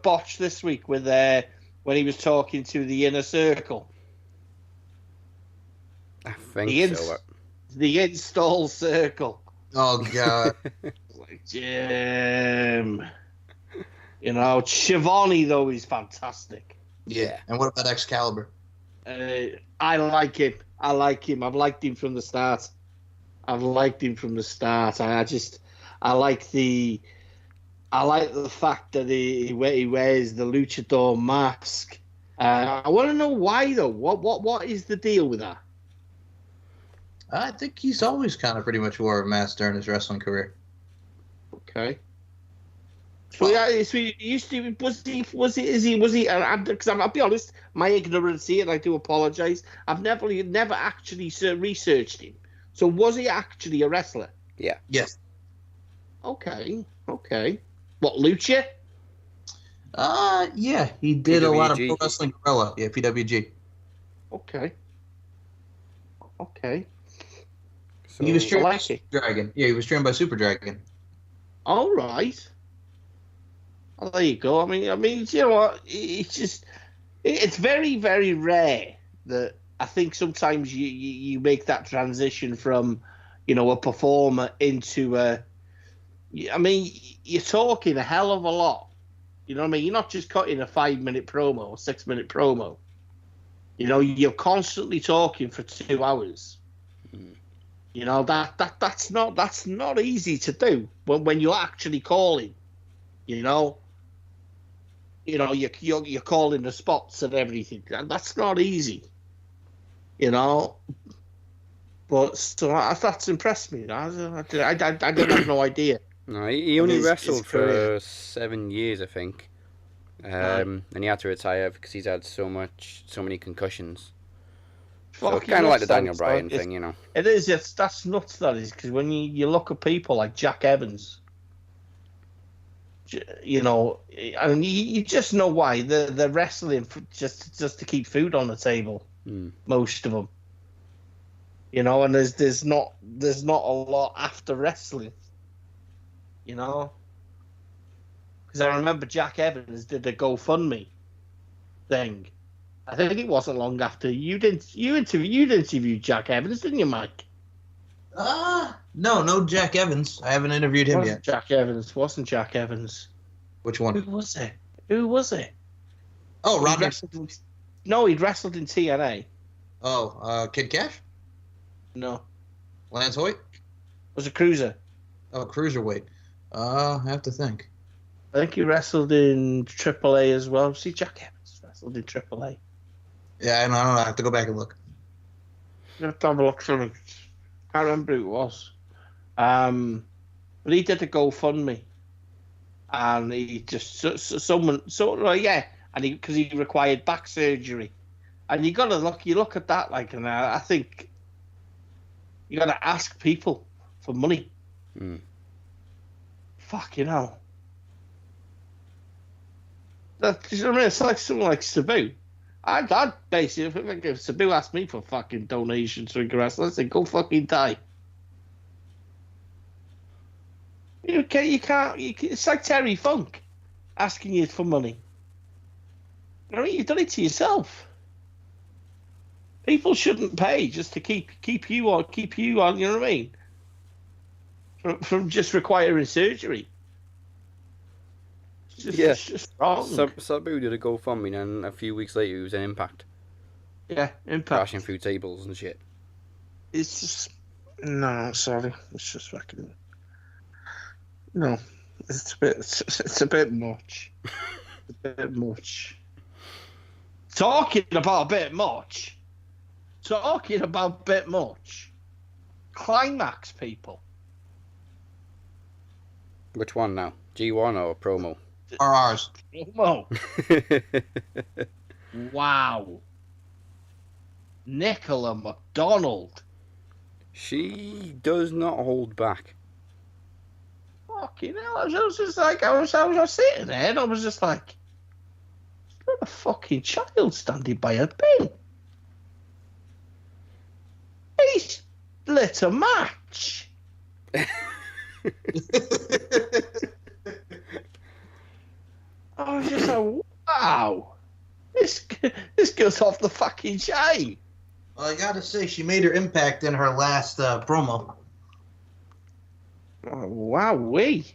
botch this week with when he was talking to the Inner Circle? I think so. The install circle. Oh, God. Like, Jim. Shivani, though, is fantastic. Yeah. And what about Excalibur? I like him. I've liked him from the start. I like the fact that he wears the luchador mask. I want to know why, though. What is the deal with that? I think he's always kind of pretty much wore a mask during his wrestling career. Okay. So he used to. Was he? Because I'll be honest, my ignorance here, and I do apologise. I've never actually researched him. So was he actually a wrestler? Yeah. Yes. Okay. What, lucha? Yeah, he did PWG. a lot of Pro Wrestling Guerrilla. Yeah, PWG. Okay. So, He was trained by Super Dragon. Yeah, he was trained by Super Dragon. All right. Well, there you go. I mean, you know what? It's very, very rare that I think sometimes you make that transition from, a performer into a. I mean, you're talking a hell of a lot. You know what I mean? You're not just cutting a 5-minute promo or 6-minute promo. You're constantly talking for 2 hours. That's not easy to do when you're actually calling. You're calling the spots and everything. That's not easy. But so that's impressed me. I didn't have no idea. No, he only wrestled for 7 years, I think. And he had to retire because he's had so many concussions. So kind of like the Daniel Bryan thing, you know. It is. That's nuts. That is, because when you look at people like Jack Evans, you know, and you just know why they're wrestling just to keep food on the table. Most of them, you know, and there's not a lot after wrestling, you know. Because I remember Jack Evans did the GoFundMe thing. I think it wasn't long after you interviewed Jack Evans, didn't you, Mike? No Jack Evans. I haven't interviewed him yet. Jack Evans wasn't Jack Evans. Which one? Who was it? Oh, Rodney. He'd wrestled in TNA. Oh, Kid Cash? No. Lance Hoyt? Was a cruiser. Oh, cruiserweight. I have to think. I think he wrestled in AAA as well. See, Jack Evans wrestled in AAA. Yeah, I don't know. I have to go back and look. I have to have a look for him. Can't remember who it was. But he did a GoFundMe. And he just, and because he required back surgery. And you look at that, like, and I think you got to ask people for money. Fucking hell. It's like something like Sabu. I'd basically, if Sabu asked me for fucking donations for wrestling, I'd say, go fucking die. You can't. It's like Terry Funk asking you for money. I mean, you've done it to yourself. People shouldn't pay just to keep you on. You know what I mean? From just requiring surgery. It's just wrong. Sabu did a GoFundMe, and a few weeks later he was in Impact. Yeah, Impact. Crashing through tables and shit. It's just sorry. It's just fucking. No, it's a bit much. A bit much. Talking about a bit much. Climax, people. Which one now? G1 or promo? Or ours. Promo. Wow. Nicola McDonald. She does not hold back. Fucking hell, I was just like, I was sitting there and I was just like, there's a fucking child standing by a bin. He's lit a match. I was just like, wow, this girl's off the fucking chain. Well, I gotta say, she made her impact in her last promo. Oh, wowee.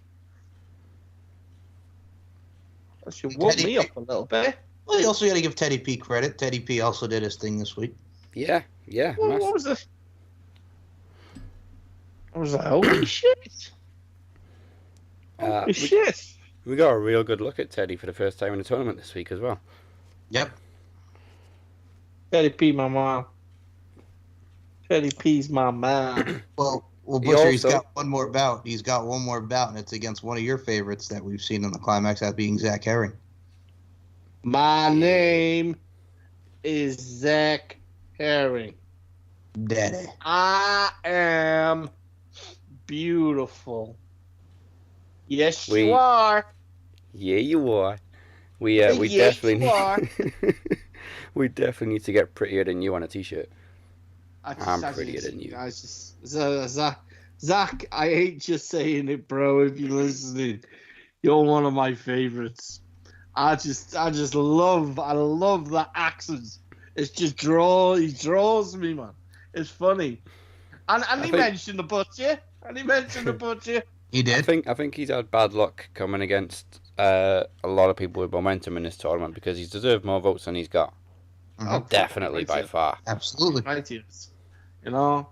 That should woke me up a little bit. Well, you also got to give Teddy P credit. Teddy P also did his thing this week. Yeah. What was this? I was like, holy shit. Holy shit. We got a real good look at Teddy for the first time in the tournament this week as well. Yep. Teddy P, my man. Teddy P's my man. Well, Butcher, he's got one more bout. He's got one more bout, and it's against one of your favorites that we've seen in the Climax, that being Zach Herring. My name is Zach Herring. Daddy. I am beautiful. Yes, you are. Yeah, you are. We yes, definitely you are. we definitely need to get prettier than you on a t-shirt. I'm prettier than you. Zach, I hate just saying it, bro. If you're listening, you're one of my favorites. I love the accents. It's just he draws me, man. It's funny. And he mentioned the butcher. He did. I think he's had bad luck coming against a lot of people with momentum in this tournament because he's deserved more votes than he's got. Oh, definitely by far. Absolutely. Right, yes. You know,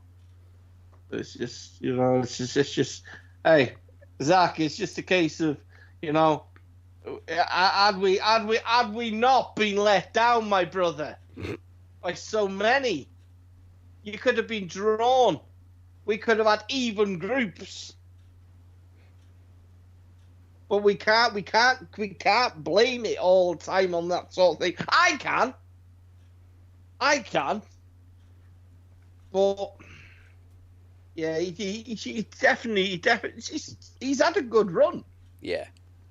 it's just, it's just, hey, Zach, it's just a case of, had we not been let down, my brother, by so many, you could have been drawn. We could have had even groups. But we can't blame it all the time on that sort of thing. I can. But yeah, he definitely he's had a good run. Yeah,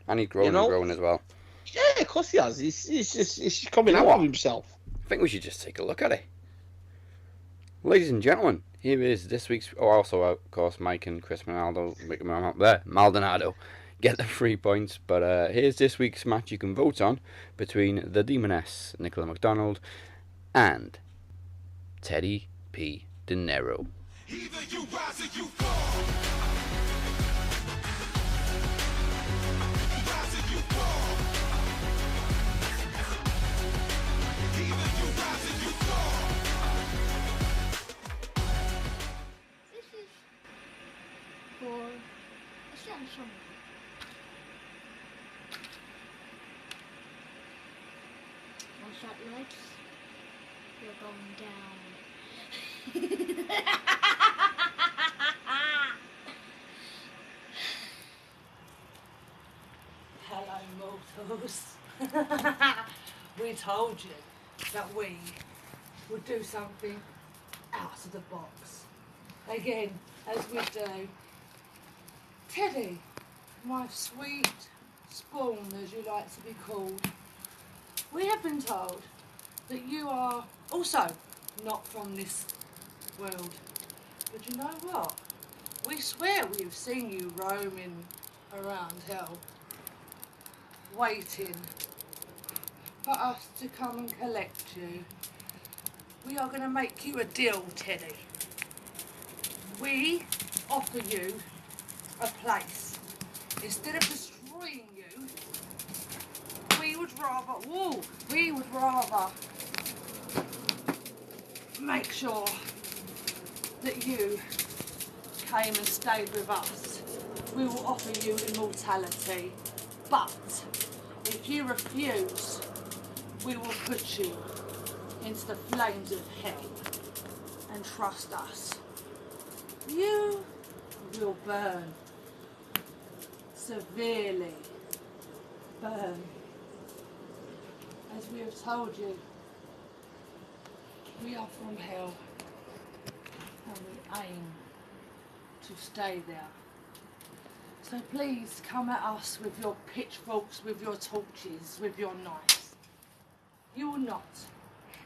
and he's grown and grown as well. Yeah, of course he has. He's coming out of himself. I think we should just take a look at it. Ladies and gentlemen, here is this week's. Oh, also, of course, Mike and Chris Maldonado get the 3 points. But here's this week's match you can vote on between the Demoness, Nicola McDonald, and Teddy P. De Niro. Either you rise or you fall. Rise or you fall. Either you rise or you fall. This is for a Samsung. Once that lights, you're going down. Hello, mortals. We told you that we would do something out of the box. Again, as we do. Teddy, my sweet spawn, as you like to be called, we have been told that you are also not from this world. But you know what? We swear we've seen you roaming around hell, waiting for us to come and collect you. We are going to make you a deal, Teddy. We offer you a place. Instead of destroying you, we would rather make sure that you came and stayed with us. We will offer you immortality, but if you refuse, we will put you into the flames of hell. And trust us, you will burn, severely burn. As we have told you, we are from hell and we aim to stay there. So please come at us with your pitchforks, with your torches, with your knives. You will not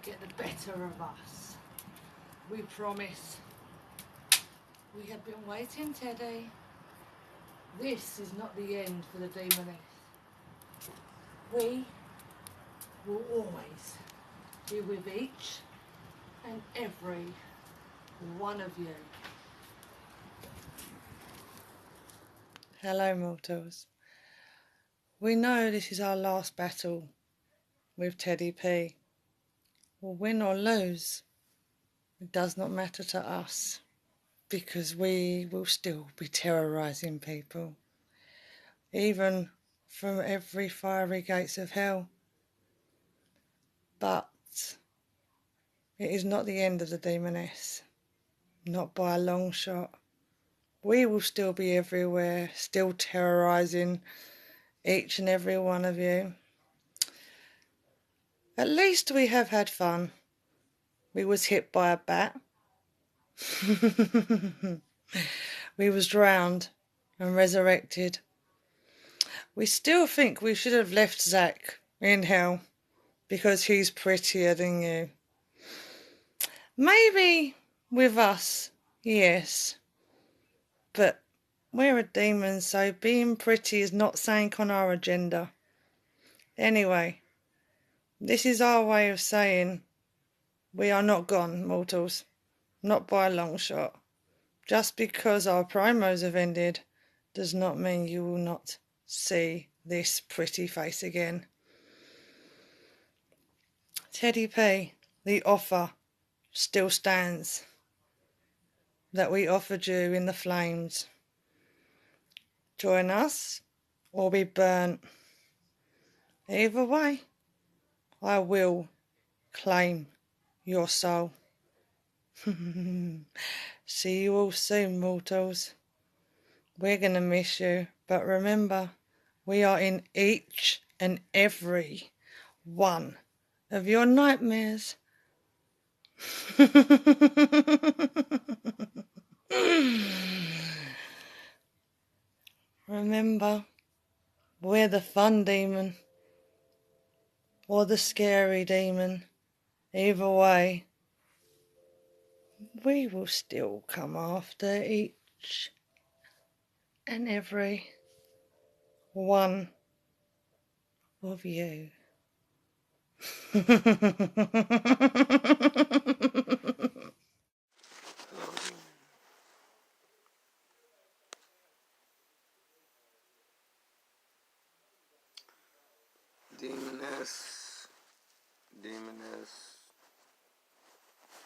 get the better of us. We promise. We have been waiting, Teddy. This is not the end for the Demoness. We will always be with each and every one of you. Hello, mortals. We know this is our last battle with Teddy P. Well, win or lose, it does not matter to us, because we will still be terrorising people, even from every fiery gates of hell. But it is not the end of the Demoness, not by a long shot. We will still be everywhere, still terrorising each and every one of you. At least we have had fun. We was hit by a bat. We was drowned and resurrected. We still think we should have left Zach in hell because he's prettier than you. Maybe with us, yes. But we're a demon, so being pretty is not something on our agenda. Anyway, this is our way of saying we are not gone, mortals. Not by a long shot. Just because our promos have ended does not mean you will not see this pretty face again. Teddy P, the offer still stands that we offered you in the flames. Join us or be burnt. Either way, I will claim your soul. See you all soon, mortals. We're going to miss you, but remember, we are in each and every one of your nightmares. fun demon or the scary demon, either way, we will still come after each and every one of you. Demoness, demoness,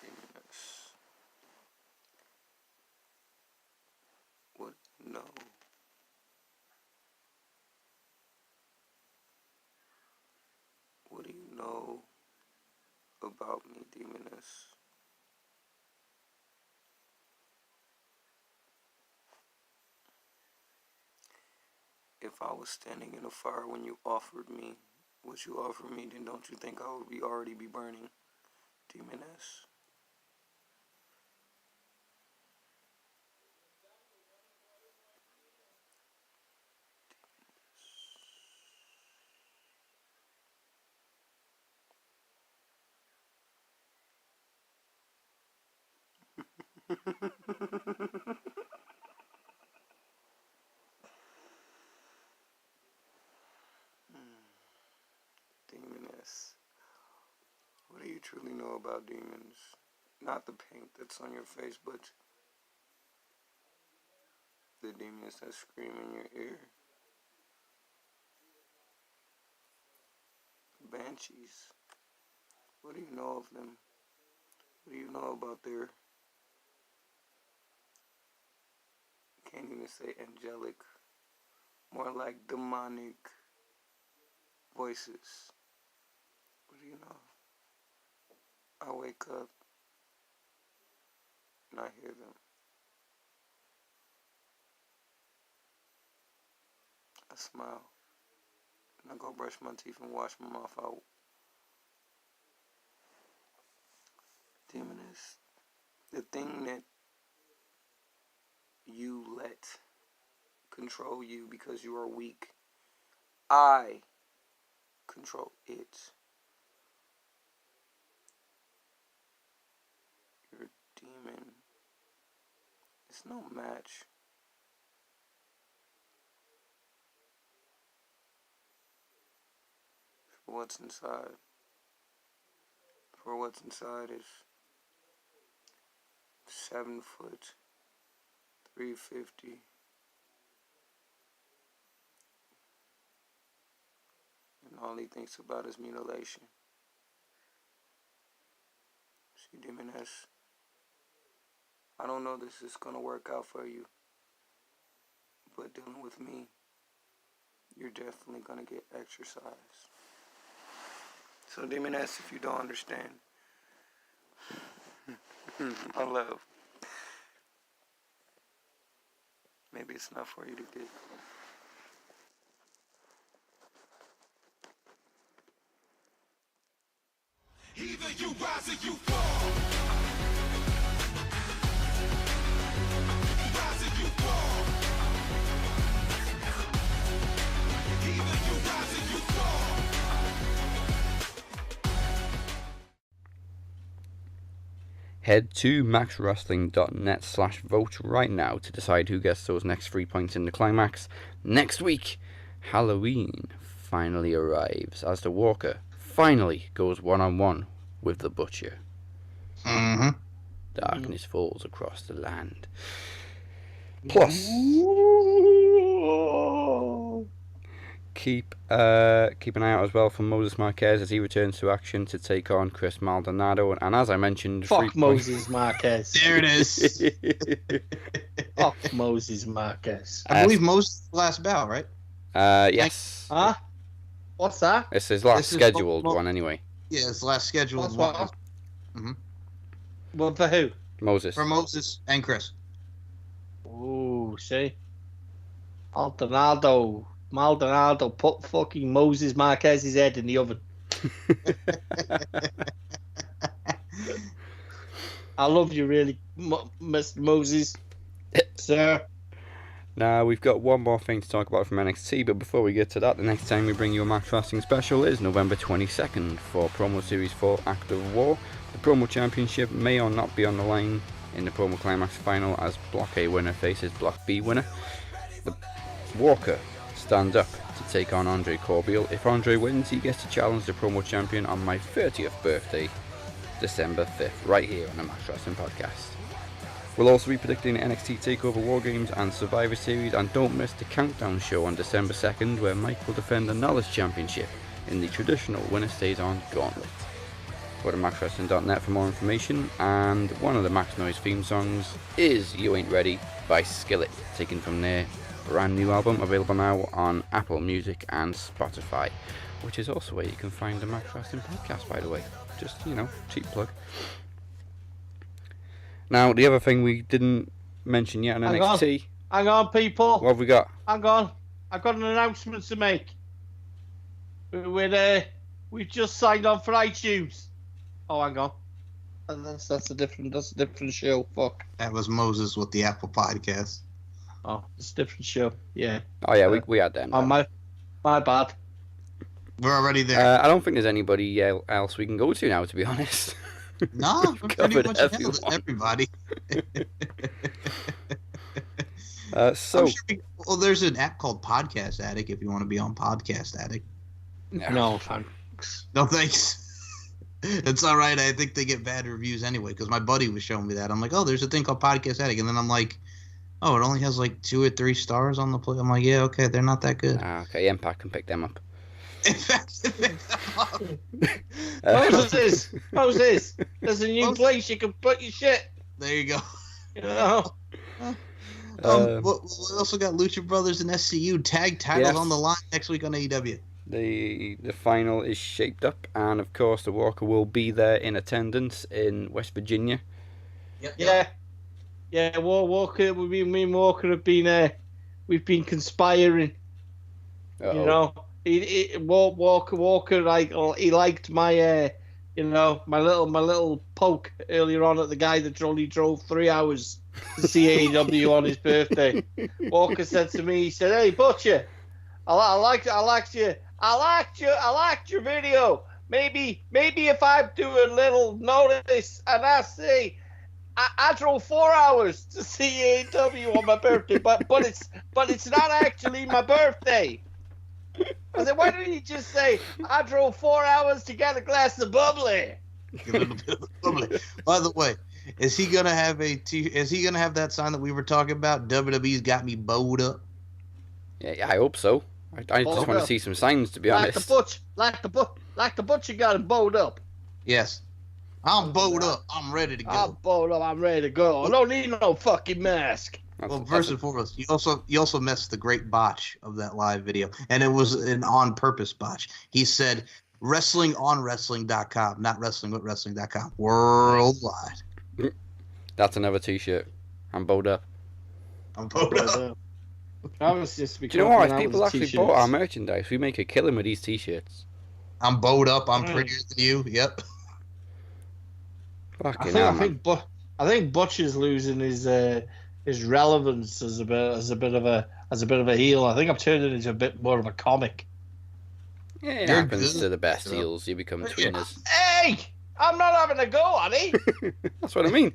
demoness. What? No. What do you know about me, demoness? If I was standing in a fire when you offered me what you offered me, then don't you think I would already be burning, demoness? Demoness. What do you truly know about demons? Not the paint that's on your face, but the demons that scream in your ear. Banshees. What do you know of them? What do you know about their, can't even say angelic, more like demonic voices? What do you know? I wake up and I hear them. I smile and I go brush my teeth and wash my mouth out. Demoness, the thing that you let control you because you are weak, I control it. Your demon is no match for what's inside. For what's inside is 7 foot, 350, and all he thinks about is mutilation. See, demoness, I don't know this is gonna work out for you, but dealing with me, you're definitely gonna get exercise. So, demoness, if you don't understand, my love, maybe it's not for you to get. Either you rise or you fall. Rise or you fall. Either you rise or you fall. Head to maxwrestling.net/vote right now to decide who gets those next 3 points in the climax. Next week, Halloween finally arrives as the Walker finally goes one-on-one with the Butcher. Darkness falls across the land. Plus, keep an eye out as well for Moses Marquez as he returns to action to take on Chris Maldonado. And as I mentioned, Fuck Moses Marquez. There it is. Fuck Moses Marquez. I believe Moses' last bout, right? Yes. Huh? What's that? It's his last This is scheduled one anyway. Yeah, it's the last scheduled What's one. what? Well, for who? Moses. For Moses and Chris. Ooh, see? Maldonado put fucking Moses Marquez's head in the oven. I love you, really, Mr. Moses, sir. Now, we've got one more thing to talk about from NXT, but before we get to that, the next time we bring you a Max Wrestling special is November 22nd for Promo Series 4 Act of War. The Promo Championship may or not be on the line in the Promo Climax final as Block A winner faces Block B winner. The Walker stands up to take on Andre Corbiel. If Andre wins, he gets to challenge the Promo Champion on my 30th birthday, December 5th, right here on the Max Wrestling Podcast. We'll also be predicting NXT TakeOver War Games and Survivor Series, and don't miss the Countdown show on December 2nd, where Mike will defend the Knowledge Championship in the traditional winner stays on gauntlet. Go to maxwrestling.net for more information, and one of the Max Noise theme songs is You Ain't Ready by Skillet, taken from their brand new album, available now on Apple Music and Spotify, which is also where you can find the Max Wrestling Podcast, by the way. Just, cheap plug. Now, the other thing we didn't mention yet on NXT. Hang on, people. What have we got? Hang on. I've got an announcement to make. We've just signed on for iTunes. Oh, hang on. That's a different show. Fuck. That was Moses with the Apple Podcast. Oh, it's a different show. Yeah. Oh yeah, we had them. Oh, my bad. We're already there. I don't think there's anybody else we can go to now, to be honest. No, We've pretty covered much everyone. everybody. So, Well, there's an app called Podcast Addict if you want to be on Podcast Addict. No, thanks. No thanks. It's all right. I think they get bad reviews anyway because my buddy was showing me that. I'm like, oh, there's a thing called Podcast Addict, and then I'm like, oh, it only has like 2 or 3 stars on the play. I'm like, yeah, okay, they're not that good. Okay, Impact can pick them up. In fact, Moses, there's a new place you can put your shit. there you go. You know? We also got Lucha Brothers and SCU tag titles Yes. on the line next week on AEW. The final is shaped up, and of course the Walker will be there in attendance in West Virginia. Yeah. Walker. Me and Walker have been. We've been conspiring. Uh-oh. You know. Walker. Like he liked my. My little poke earlier on at the guy that only drove 3 hours to see AEW on his birthday. Walker said to me, he said, "Hey Butcher, I liked your video. Maybe if I do a little notice and I say I drove 4 hours to see AEW on my birthday, but it's not actually my birthday." I said, "Why don't you just say I drove 4 hours to get a glass of bubbly?" A little bit of bubbly. By the way, is he gonna have that sign that we were talking about? WWE's got me bowed up. Yeah, I hope so. I just want to see some signs, to be honest. Like the butcher got him bowed up. Yes, I'm bowed up. I'm ready to go. I'm bowed up. I'm ready to go. I don't need no fucking mask. Well, first and foremost, you also missed the great botch of that live video, and it was an on-purpose botch. He said wrestlingonwrestling.com, not wrestlingwithwrestling.com, worldwide. That's another T-shirt. I'm bowed up. I'm bowed up. I was just Do you know what? If people actually bought our merchandise, we make a killing with these T-shirts. I'm bowed up. I'm prettier than you. Yep. Fucking hell, man. I think Butcher's losing his relevance as a bit of a heel. I think I'm turning into a bit more of a comic. Yeah, it You're happens good. to the best heels. You become tweeners. Hey, I'm not having a go, honey. That's what I mean.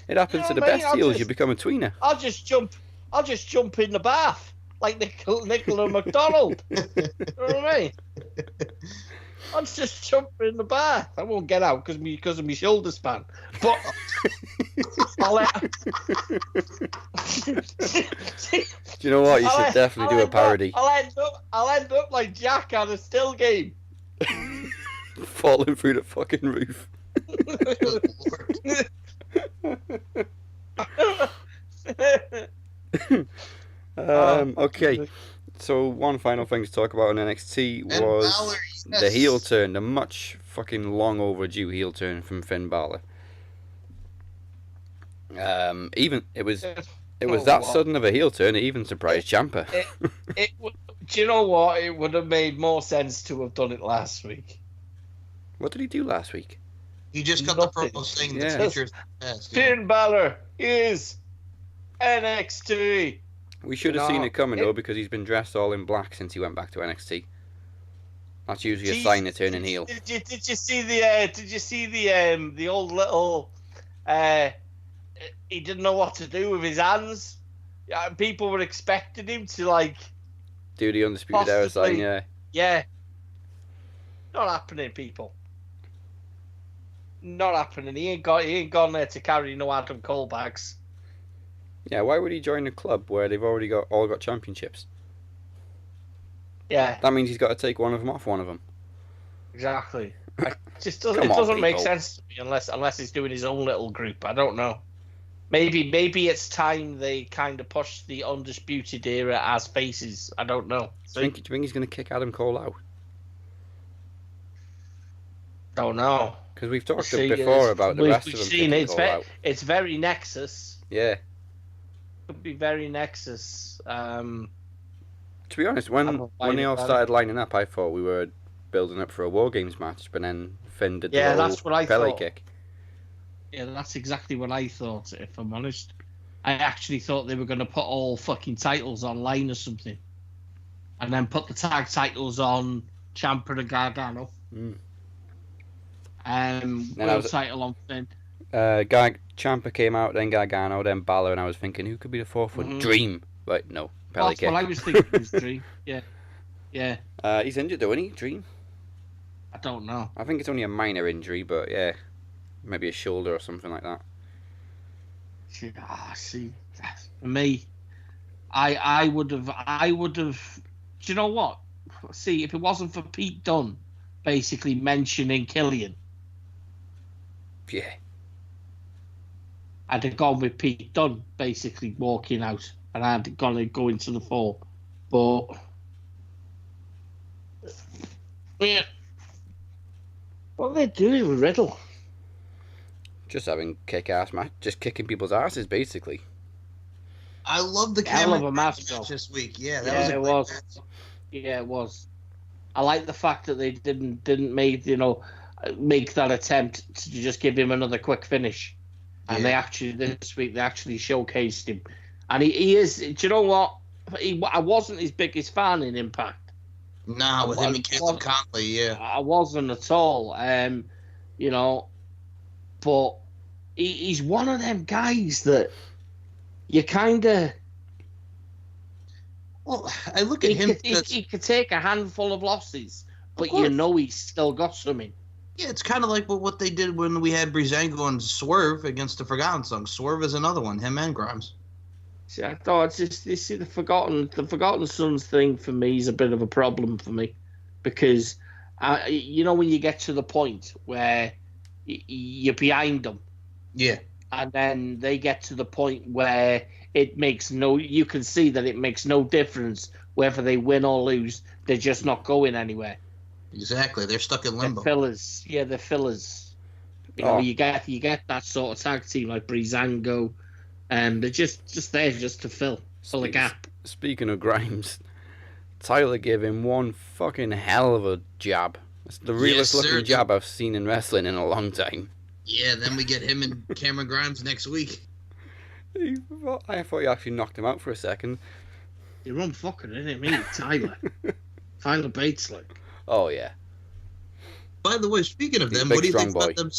It happens to the best heels. You become a tweener. I'll just jump in the bath like Nicola McDonald. You know what I mean? I'll just jump in the bath. I won't get out because of my shoulder span. But I'll Do you know what? You should definitely do a parody. I'll end up like Jack at a still game. Falling through the fucking roof. Okay. So one final thing to talk about on NXT was Balor, the heel turn, the much fucking long overdue heel turn from Finn Balor. It was that sudden of a heel turn. It even surprised Ciampa. Do you know what? It would have made more sense to have done it last week. What did he do last week? He just cut the promo saying the Yeah. future's best. Finn Balor is NXT We should have seen No, it coming it- though, because he's been dressed all in black since he went back to NXT. That's usually a sign of turning heel. Did you see the old little? He didn't know what to do with his hands. Yeah, people were expecting him to like. Do the Undisputed Era sign, Possibly. yeah. Yeah. Not happening, people. Not happening. He ain't gone there to carry no Adam Cole bags. Yeah, why would he join a club where they've already all got championships? Yeah, That means he's got to take one of them off one of them. exactly. It just Come doesn't. It on, doesn't make people. sense to me unless he's doing his own little group. I don't know. Maybe it's time they kind of push the Undisputed Era as faces. I don't know. Do you think he's going to kick Adam Cole out? Don't know. Because we've talked See, before about the rest we've of them seen kicking it's Cole out. it's very Nexus. Yeah. Could be very Nexus. To be honest, when I'm they all about it. started lining up, I thought we were building up for a War Games match, but then Finn did the Yeah, little that's what I Pele thought. kick. Yeah, that's exactly what I thought, if I'm honest. I actually thought they were going to put all fucking titles online or something. And then put the tag titles on Ciampa and Gargano. Mm. World I was- title on Finn. Ciampa came out, then Gargano, then Balor, and I was thinking, who could be the fourth one? Mhm. Dream. Right, no. Pele That's kick. what I was thinking was Dream. Yeah. Yeah. He's injured, though, isn't he? Dream? I don't know. I think it's only a minor injury, but yeah. Maybe a shoulder or something like that. See, for me, I would have. Do you know what? See, if it wasn't for Pete Dunne basically mentioning Killian, Yeah. I'd have gone with Pete Dunne basically walking out, and I'd gonna go into the fall. But yeah, what are they doing with Riddle? Just having kick-ass match. Just kicking people's asses, basically. I love the Hell of camera a match, though. this week. Yeah, that Yeah, was a it great was. match. Yeah, it was. I like the fact that they didn't make make that attempt to just give him another quick finish, and this week they actually showcased him, and he is. Do you know what? I wasn't his biggest fan in Impact. Nah, with him and Caleb Conley, yeah. I wasn't at all. But he's one of them guys that you kind of. Well, I look at him. He could take a handful of losses, but course. you know he's still got something. Yeah, it's kind of like what they did when we had Breezango and Swerve against the Forgotten Sons. Swerve is another one, him and Grimes. See, I thought it's just you see the Forgotten Sons thing for me is a bit of a problem for me, because when you get to the point where you're behind them, Yeah. and then they get to the point where you can see that it makes no difference whether they win or lose. They're just not going anywhere. Exactly. They're stuck in limbo. They're fillers. Yeah, they're fillers. You get that sort of tag team like Breezango, and they're just there just to fill a gap. Speaking of Grimes, Tyler gave him one fucking hell of a jab. It's the realest looking jab I've seen in wrestling in a long time. Yeah, then we get him and Cameron Grimes next week. I thought you actually knocked him out for a second. You're unfucking, isn't it? Me, Tyler. Tyler Bates, like. Oh, yeah. By the way, speaking of He's a them, big, what do you think strong about boy. them?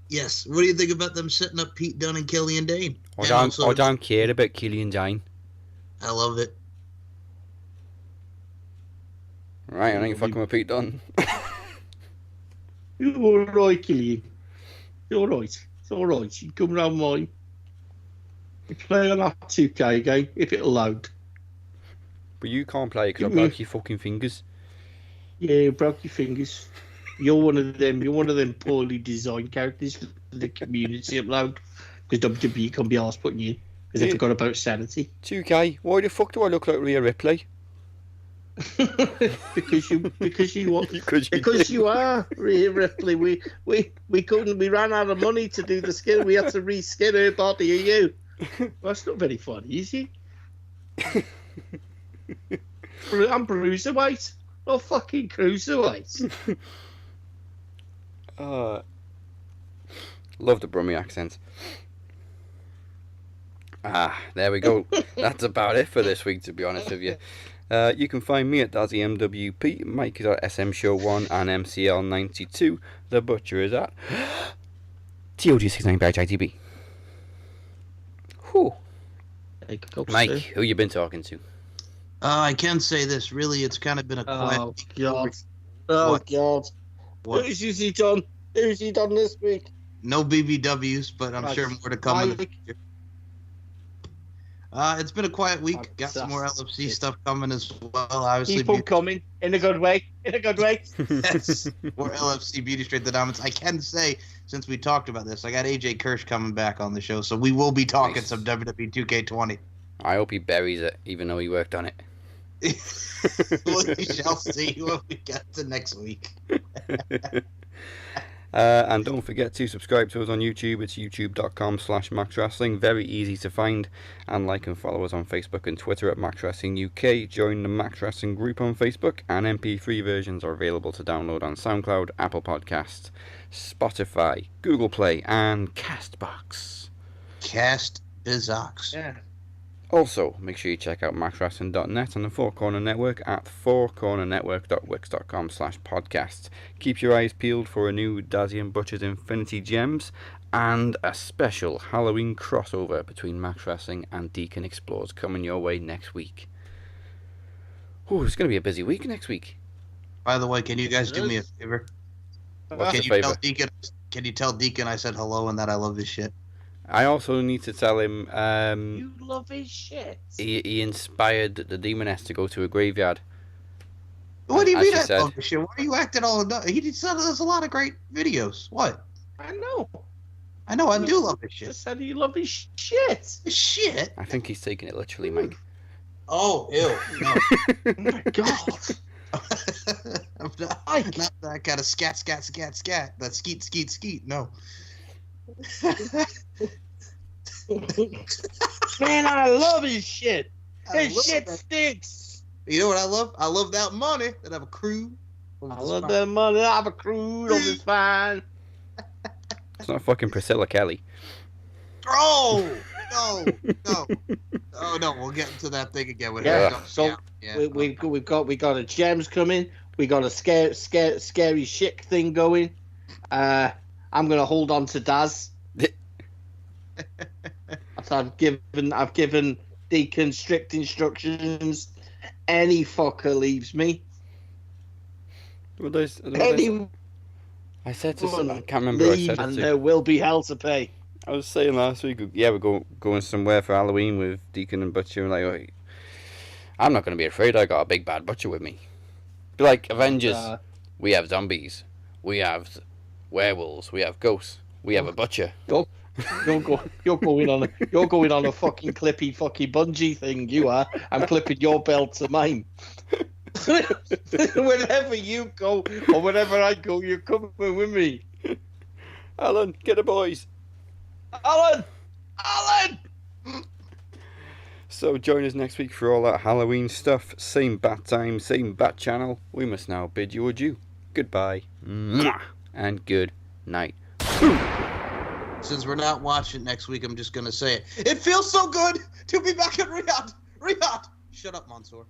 Yes, what do you think about them setting up Pete Dunne and Killian Dane? I don't care about Killian Dane. I love it. Right, I ain't fucking with Pete Dunne. You're alright, Killian. You're alright. It's alright. You can come round mine. You play on that 2K game, if it'll load. But you can't play because I broke your fucking fingers. Yeah, you broke your fingers. You're one of them poorly designed characters for the community upload. Because WWE can be arsed putting you in. Because they forgot about sanity. 2K, why the fuck do I look like Rhea Ripley? because you are Because you are Rhea Ripley. We couldn't. We ran out of money to do the skin. We had to reskin her body. Are you? Well, that's not very funny, is it? I'm Bruiserweight. Not fucking Cruiserweight. Love the Brummie accent. There we go. That's about it for this week, to be honest with you. You can find me at Dazzy MWP, Mike is at SM Show 1 and MCL 92. The Butcher is at TOG69 by ITB. Whew. Mike, who you been talking to? I can say this. Really, it's kind of been a quiet week. God. Oh, What? God. What? Who's he done? Who's he done this week? No BBWs, but I'm sure more to come in the future. It's been a quiet week. Got some more LFC stuff coming as well. Obviously, Keep on coming in a good way. In a good way. Yes, more LFC Beauty Straight the Diamonds. I can say, since we talked about this, I got AJ Kirsch coming back on the show, so we will be talking some WWE 2K20. I hope he buries it, even though he worked on it. We shall see when we get to next week. And don't forget to subscribe to us on YouTube. It's youtube.com/MaxWrestling. Very easy to find. And like and follow us on Facebook and Twitter at Max Wrestling UK. Join the Max Wrestling group on Facebook. And MP3 versions are available to download on SoundCloud, Apple Podcasts, Spotify, Google Play, and CastBox. Cast Bizox. Yeah. Also, make sure you check out maxwrestling.net and the Four Corner Network at fourcornernetwork.wix.com/podcast. Keep your eyes peeled for a new Dazzy and Butcher's Infinity Gems and a special Halloween crossover between Max Wrestling and Deacon Explores coming your way next week. Ooh, it's going to be a busy week next week. By the way, can you guys do me a favor? What's Can the you favor? tell Deacon? Can you tell Deacon I said hello and that I love his shit? I also need to tell him You love his shit. he inspired the Demoness to go to a graveyard. What do you As mean you I said. love his shit? Why are you acting all? He said there's a lot of great videos. What? I know. I know. I do love his shit. Just said you love his shit. His shit. I think he's taking it literally, Mike. Oh, ew. No. Oh my God. I'm not that kind of scat. That skeet. No. Man, I love his shit. I His love shit that. stinks. You know what I love? I love that money that I have a crew. I love that money. I have a crew on this fine. It's not fucking Priscilla Kelly. Oh no. Oh no, we'll get into that thing again. Yeah. So yeah. we've got a gems coming. We got a scary shit thing going. I'm gonna hold on to Daz. I've given Deacon strict instructions. Any fucker leaves me. I said to someone, I can't remember who I Leave, said it and to. there will be hell to pay. I was saying last week, yeah, we're going somewhere for Halloween with Deacon and Butcher. And like, oh, I'm not going to be afraid. I got a big bad Butcher with me. Be like Avengers. We have zombies. We have werewolves. We have ghosts. We have a Butcher. You're going on a fucking clippy fucking bungee thing. You are. I'm clipping your belt to mine. Whenever you go or whenever I go, you're coming with me. Alan, get the boys. Alan. So join us next week for all that Halloween stuff. Same bat time, same bat channel. We must now bid you adieu. Goodbye. Mwah, and good night. Since we're not watching next week, I'm just gonna say it. It feels so good to be back in Riyadh. Shut up, Mansoor.